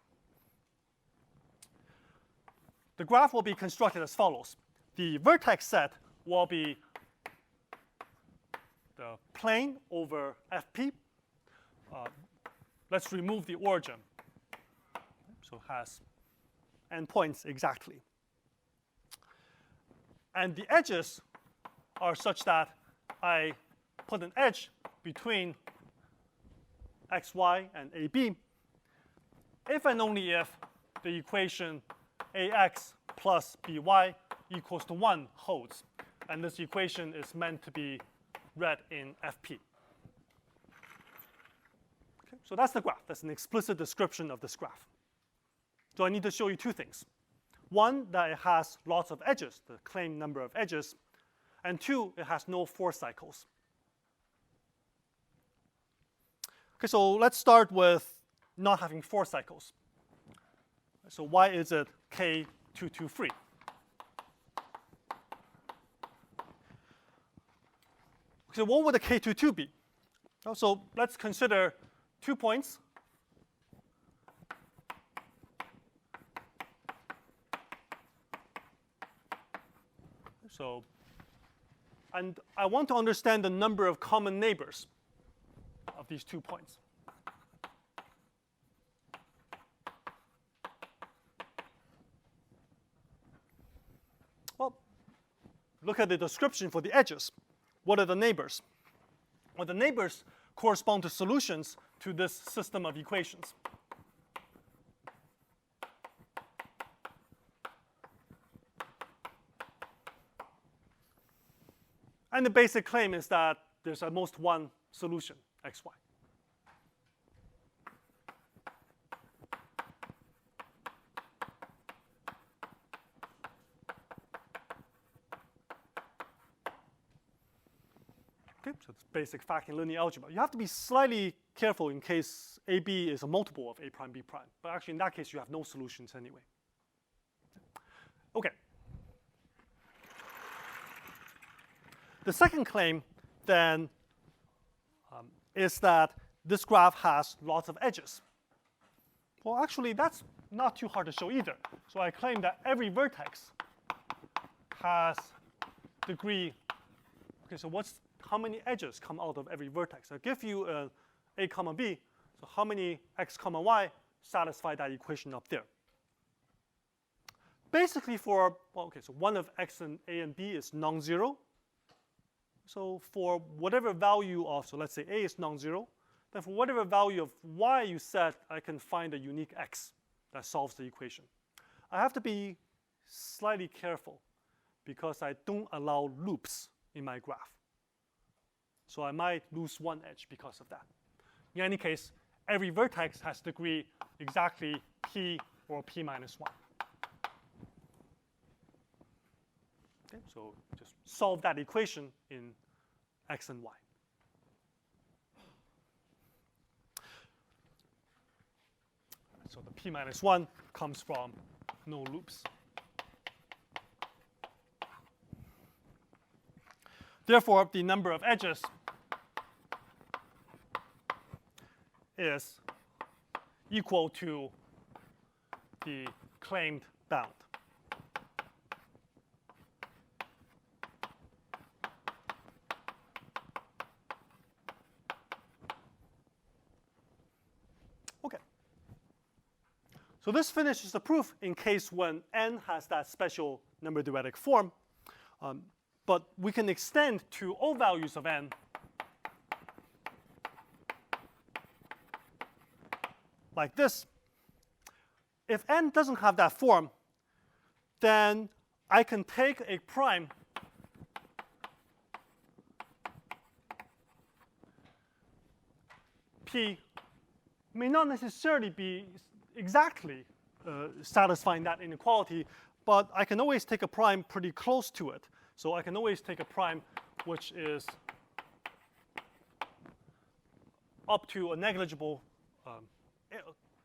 [SPEAKER 1] The graph will be constructed as follows. The vertex set will be the plane over fp. Let's remove the origin. So it has n points exactly. And the edges are such that I put an edge between xy and ab if and only if the equation ax plus by equals to 1 holds. And this equation is meant to be read in fp. Okay, so that's the graph. That's an explicit description of this graph. So I need to show you two things. One, that it has lots of edges, the claimed number of edges. And two, it has no force cycles. Okay, so let's start with not having force cycles. So why is it K223? So what would the K22 be? So let's consider 2 points. So, and I want to understand the number of common neighbors of these 2 points. Well, look at the description for the edges. What are the neighbors? Well, the neighbors correspond to solutions to this system of equations. And the basic claim is that there's at most one solution, xy. Okay, so it's basic fact in linear algebra. You have to be slightly careful in case AB is a multiple of A prime, B prime. But actually, in that case, you have no solutions anyway. Okay. The second claim, then, is that this graph has lots of edges. Well, actually, that's not too hard to show either. So I claim that every vertex has degree. Okay, so how many edges come out of every vertex? I'll give you a comma b. So how many x comma y satisfy that equation up there? Basically for, well, okay, so one of x and a and b is non-zero. So for whatever value of, so let's say a is non-zero, then for whatever value of y you set, I can find a unique x that solves the equation. I have to be slightly careful because I don't allow loops in my graph. So I might lose one edge because of that. In any case, every vertex has degree exactly p or p minus 1. Okay, so just solve that equation in x and y. So the p minus 1 comes from no loops. Therefore, the number of edges is equal to the claimed bound. Okay. So this finishes the proof in case when n has that special number theoretic form. But we can extend to all values of n like this. If n doesn't have that form, then I can take a prime P may not necessarily be exactly satisfying that inequality, but I can always take a prime pretty close to it. So I can always take a prime which is up to a negligible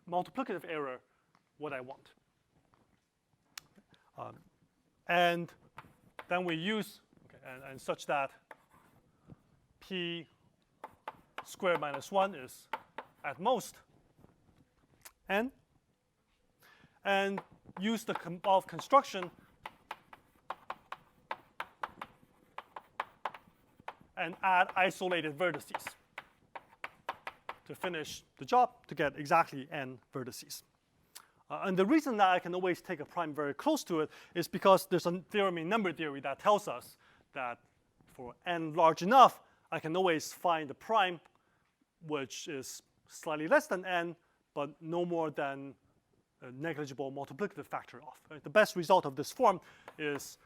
[SPEAKER 1] multiplicative error what I want. And then we use, and such that P squared minus 1 is at most n, and use the above construction and add isolated vertices to finish the job to get exactly n vertices. And the reason that I can always take a prime very close to it is because there's a theorem in number theory that tells us that for n large enough, I can always find a prime which is slightly less than n, but no more than a negligible multiplicative factor of. Right? The best result of this form is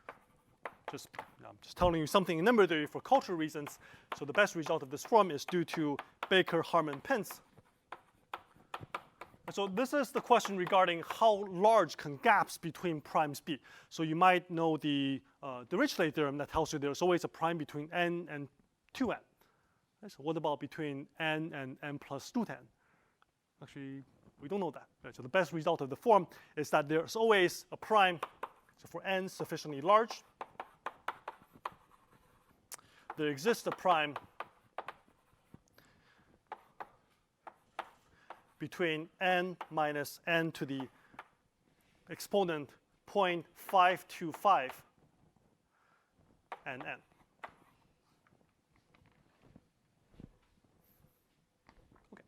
[SPEAKER 1] just, I'm just telling you something in number theory for cultural reasons. So the best result of this form is due to Baker, Harman, Pence. And so this is the question regarding how large can gaps between primes be. So you might know the Dirichlet theorem that tells you there's always a prime between n and 2n. Right? So what about between n and n plus 2n? Actually, we don't know that. Right? So the best result of the form is that there's always a prime. So for n sufficiently large, there exists a prime between n minus n to the exponent 0.525 and n. Okay.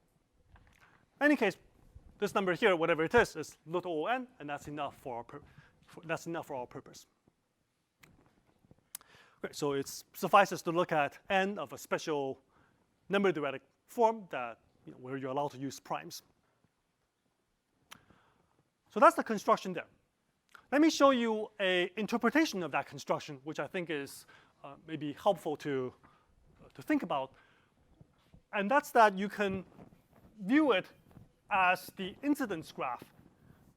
[SPEAKER 1] In any case, this number here, whatever it is little o n, and that's enough for our purpose. Okay, so it suffices to look at n of a special number theoretic form that where you're allowed to use primes. So that's the construction there. Let me show you an interpretation of that construction, which I think is maybe helpful to think about. And that's that you can view it as the incidence graph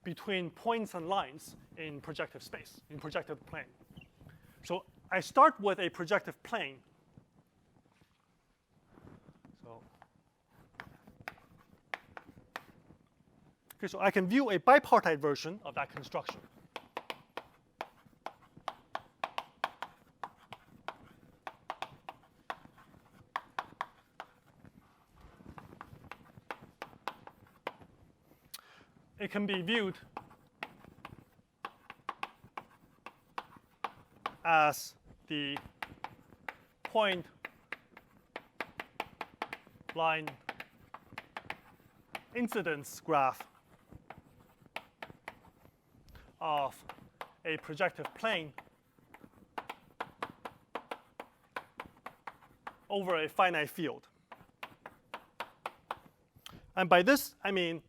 [SPEAKER 1] between points and lines in projective space, in projective plane. So I start with a projective plane. So I can view a bipartite version of that construction. It can be viewed as the point line incidence graph of a projective plane over a finite field. And by this, I mean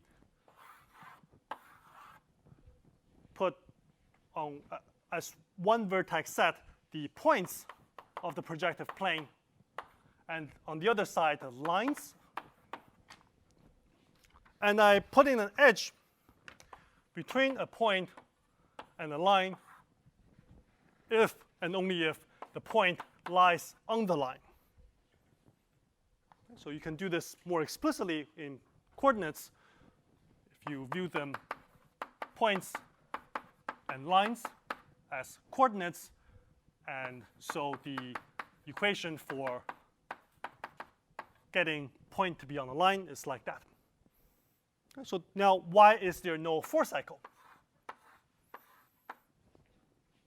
[SPEAKER 1] put on as one vertex set the points of the projective plane, and on the other side the lines. And I put in an edge between a point and a line if and only if the point lies on the line. So you can do this more explicitly in coordinates if you view them points and lines as coordinates, and so the equation for getting point to be on a line is like that. So now, why is there no 4-cycle?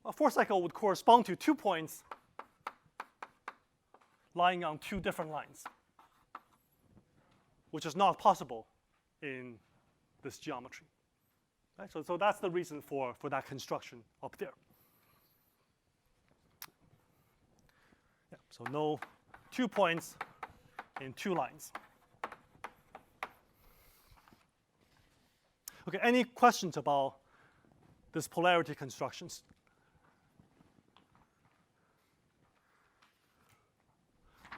[SPEAKER 1] A 4-cycle would correspond to 2 points lying on 2 different lines, which is not possible in this geometry. Right? So that's the reason for that construction up there. Yeah, so no 2 points in 2 lines. Okay, any questions about this polarity constructions?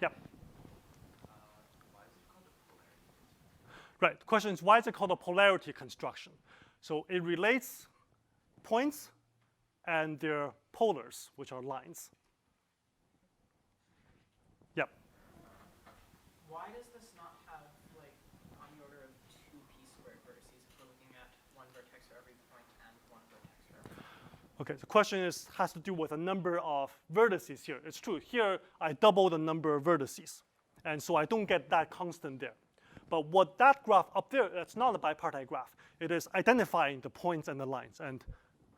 [SPEAKER 1] Yeah.
[SPEAKER 4] Why is it called a polarity
[SPEAKER 1] Right, the question is, why is it called a polarity construction? So it relates points and their polars, which are lines. Yep.
[SPEAKER 2] Why does this not have, like, on the order of 2p² vertices if we're looking at one vertex for every point and one vertex for every point?
[SPEAKER 1] Okay, the question has to do with a number of vertices here. It's true, here I double the number of vertices, and so I don't get that constant there. But what that graph up there, that's not a bipartite graph. It is identifying the points and the lines and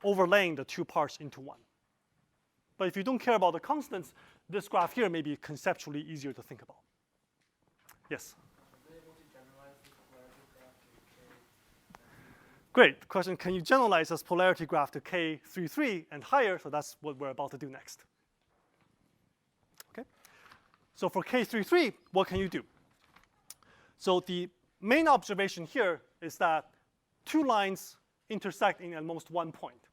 [SPEAKER 1] overlaying the two parts into one. But if you don't care about the constants, this graph here may be conceptually easier to think about. Yes?
[SPEAKER 4] Are we able to generalize this polarity graph to K?
[SPEAKER 1] Great. Question, can you generalize this polarity graph to K33 and higher? So that's what we're about to do next. Okay? So for K33, what can you do? So the main observation here is that two lines intersect in at most one point.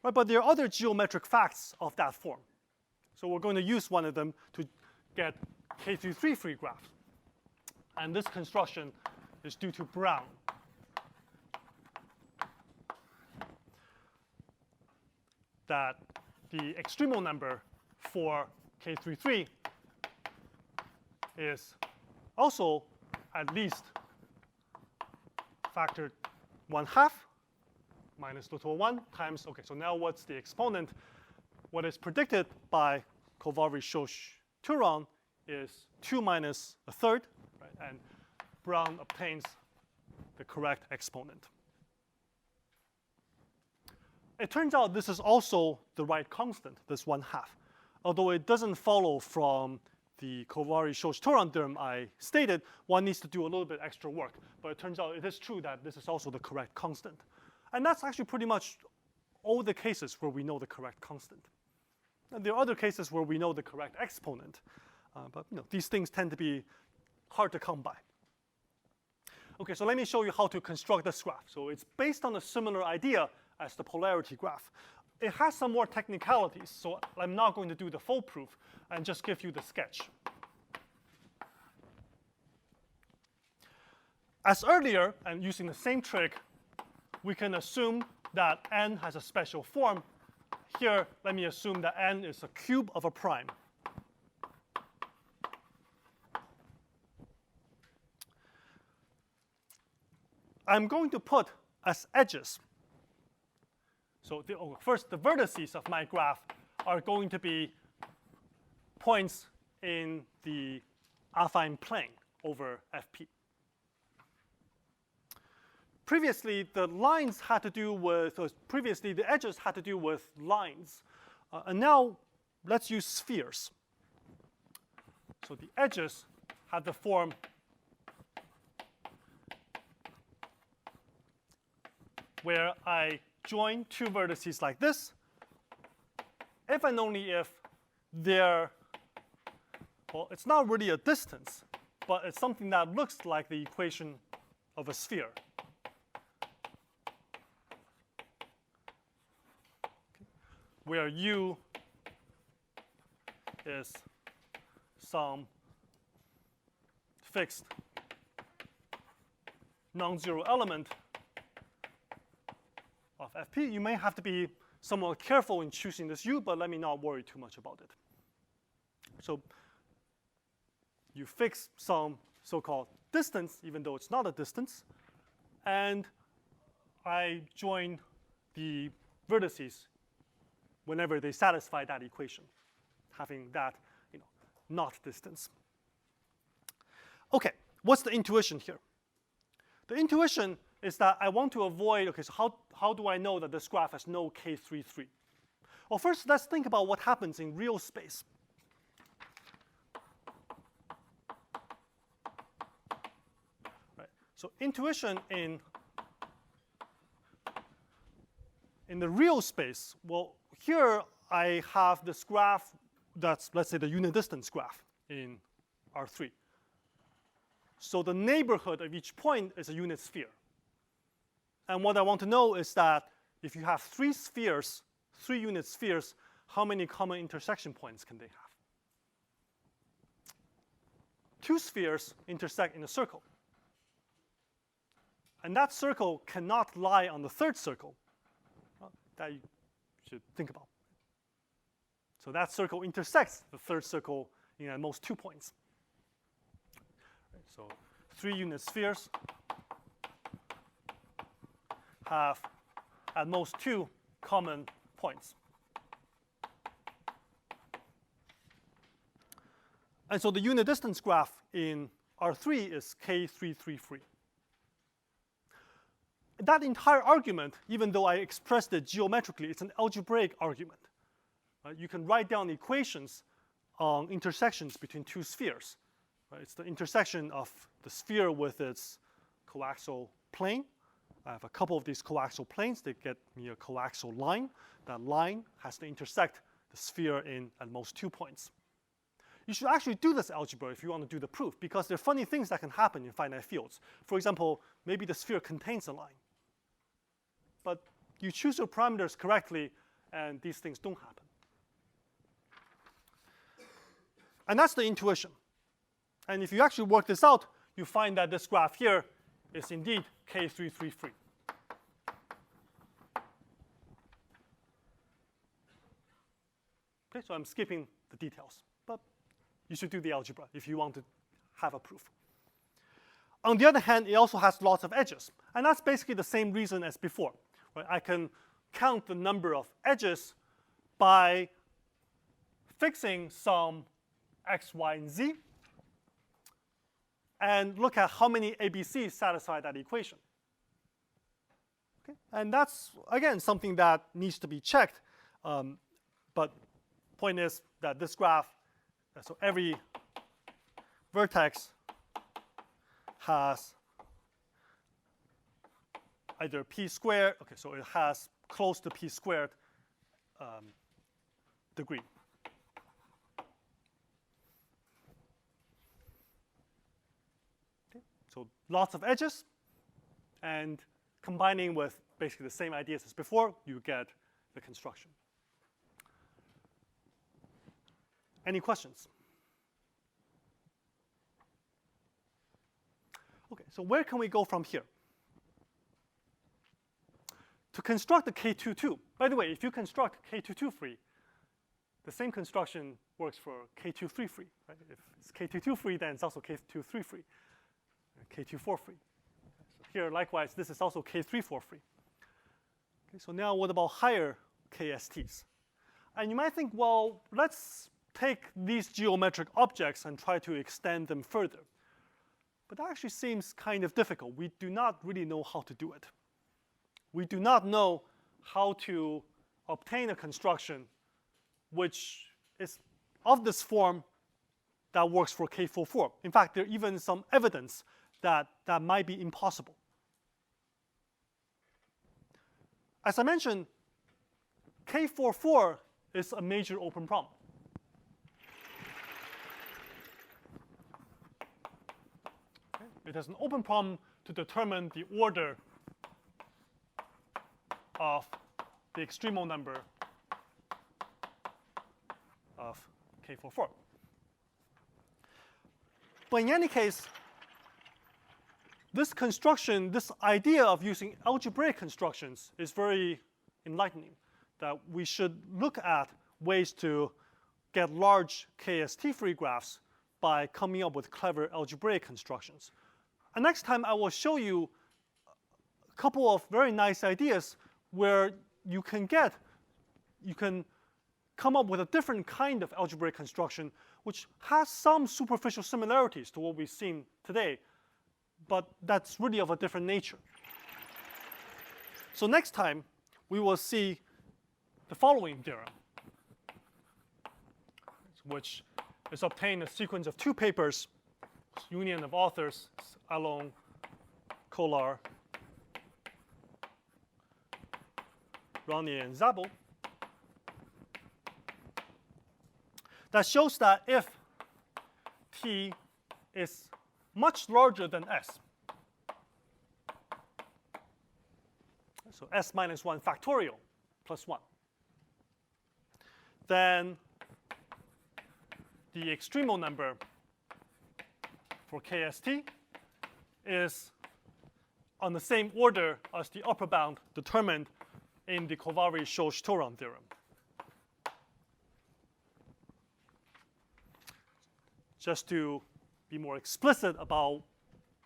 [SPEAKER 1] Right? But there are other geometric facts of that form. So we're going to use one of them to get K33 free graphs. And this construction is due to Brown. That the extremal number for K33 is also at least factored 1/2 minus total 1 times, okay, so now what's the exponent? What is predicted by Kővári-Sós-Turán is 2 minus 1/3, right? And Brown obtains the correct exponent. It turns out this is also the right constant, this 1/2, although it doesn't follow from the Kővári-Sós-Turán theorem I stated. One needs to do a little bit extra work, but it turns out it is true that this is also the correct constant. And that's actually pretty much all the cases where we know the correct constant. And there are other cases where we know the correct exponent, but these things tend to be hard to come by. Okay, so let me show you how to construct this graph. So it's based on a similar idea as the polarity graph. It has some more technicalities, so I'm not going to do the full proof and just give you the sketch. As earlier, and using the same trick, we can assume that n has a special form. Here, let me assume that n is a cube of a prime. I'm going to put as edges. So first, the vertices of my graph are going to be points in the affine plane over Fp. Previously, the lines had to do with, previously the edges had to do with lines. And now, let's use spheres. So the edges have the form where I join two vertices like this, if and only if they're, well, it's not really a distance, but it's something that looks like the equation of a sphere. Where U is some fixed non-zero element of Fp. You may have to be somewhat careful in choosing this U, but let me not worry too much about it. So you fix some so-called distance, even though it's not a distance, and I join the vertices whenever they satisfy that equation, having that, not distance. Okay, what's the intuition here? The intuition is that I want to avoid, okay, so how do I know that this graph has no K33? Well, first, let's think about what happens in real space. Right. So intuition in the real space, well, here I have this graph that's, let's say, the unit distance graph in R3. So the neighborhood of each point is a unit sphere. And what I want to know is that if you have 3 spheres, 3 unit spheres, how many common intersection points can they have? 2 spheres intersect in a circle. And that circle cannot lie on the third circle. That you should think about. So that circle intersects the third circle in at most 2 points. Right, so 3 unit spheres have at most 2 common points. And so the unit distance graph in R3 is K333. That entire argument, even though I expressed it geometrically, it's an algebraic argument. You can write down equations on intersections between 2 spheres. It's the intersection of the sphere with its coaxial plane. I have a couple of these coaxial planes. They get me a coaxial line. That line has to intersect the sphere in at most 2 points. You should actually do this algebra if you want to do the proof, because there are funny things that can happen in finite fields. For example, maybe the sphere contains a line. But you choose your parameters correctly, and these things don't happen. And that's the intuition. And if you actually work this out, you find that this graph here is indeed K333. Okay, so I'm skipping the details, but you should do the algebra if you want to have a proof. On the other hand, it also has lots of edges, and that's basically the same reason as before. Right? I can count the number of edges by fixing some x, y, and z, and look at how many ABCs satisfy that equation. Okay? And that's, again, something that needs to be checked. But point is that this graph, so every vertex has either p squared, okay, so it has close to p squared degree. So lots of edges, and combining with basically the same ideas as before, you get the construction. Any questions? Okay, so where can we go from here? To construct the K22, by the way, if you construct K22 free, the same construction works for K23 free. Right? If it's K22 free, then it's also K23 free, K24 free. So here, likewise, this is also K34 free. Okay, so now what about higher KSTs? And you might think, well, let's take these geometric objects and try to extend them further. But that actually seems kind of difficult. We do not really know how to do it. We do not know how to obtain a construction which is of this form that works for K44. In fact, there's even some evidence that that might be impossible. As I mentioned, K44 is a major open problem. Okay. It is an open problem to determine the order of the extremal number of K44. But in any case, this construction, this idea of using algebraic constructions is very enlightening, that we should look at ways to get large KST-free graphs by coming up with clever algebraic constructions. And next time I will show you a couple of very nice ideas where you can come up with a different kind of algebraic construction which has some superficial similarities to what we've seen today, but that's really of a different nature. So next time, we will see the following theorem, which is obtained in a sequence of 2 papers, union of authors, Alon, Kolar, Ronnie, and Zhao, that shows that if T is much larger than S, so S minus 1 factorial plus 1, then the extremal number for KST is on the same order as the upper bound determined in the Kővári-Sós-Turán theorem. Just to be more explicit about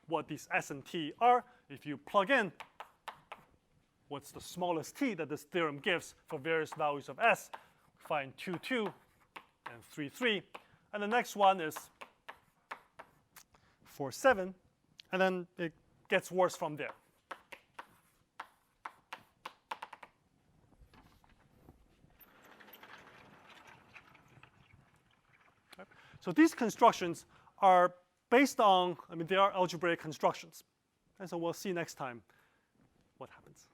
[SPEAKER 1] what these S and T are, if you plug in what's the smallest t that this theorem gives for various values of S, find 2, 2, and 3, 3. And the next one is 4, 7. And then it gets worse from there. So these constructions are based on, they are algebraic constructions. And so we'll see next time what happens.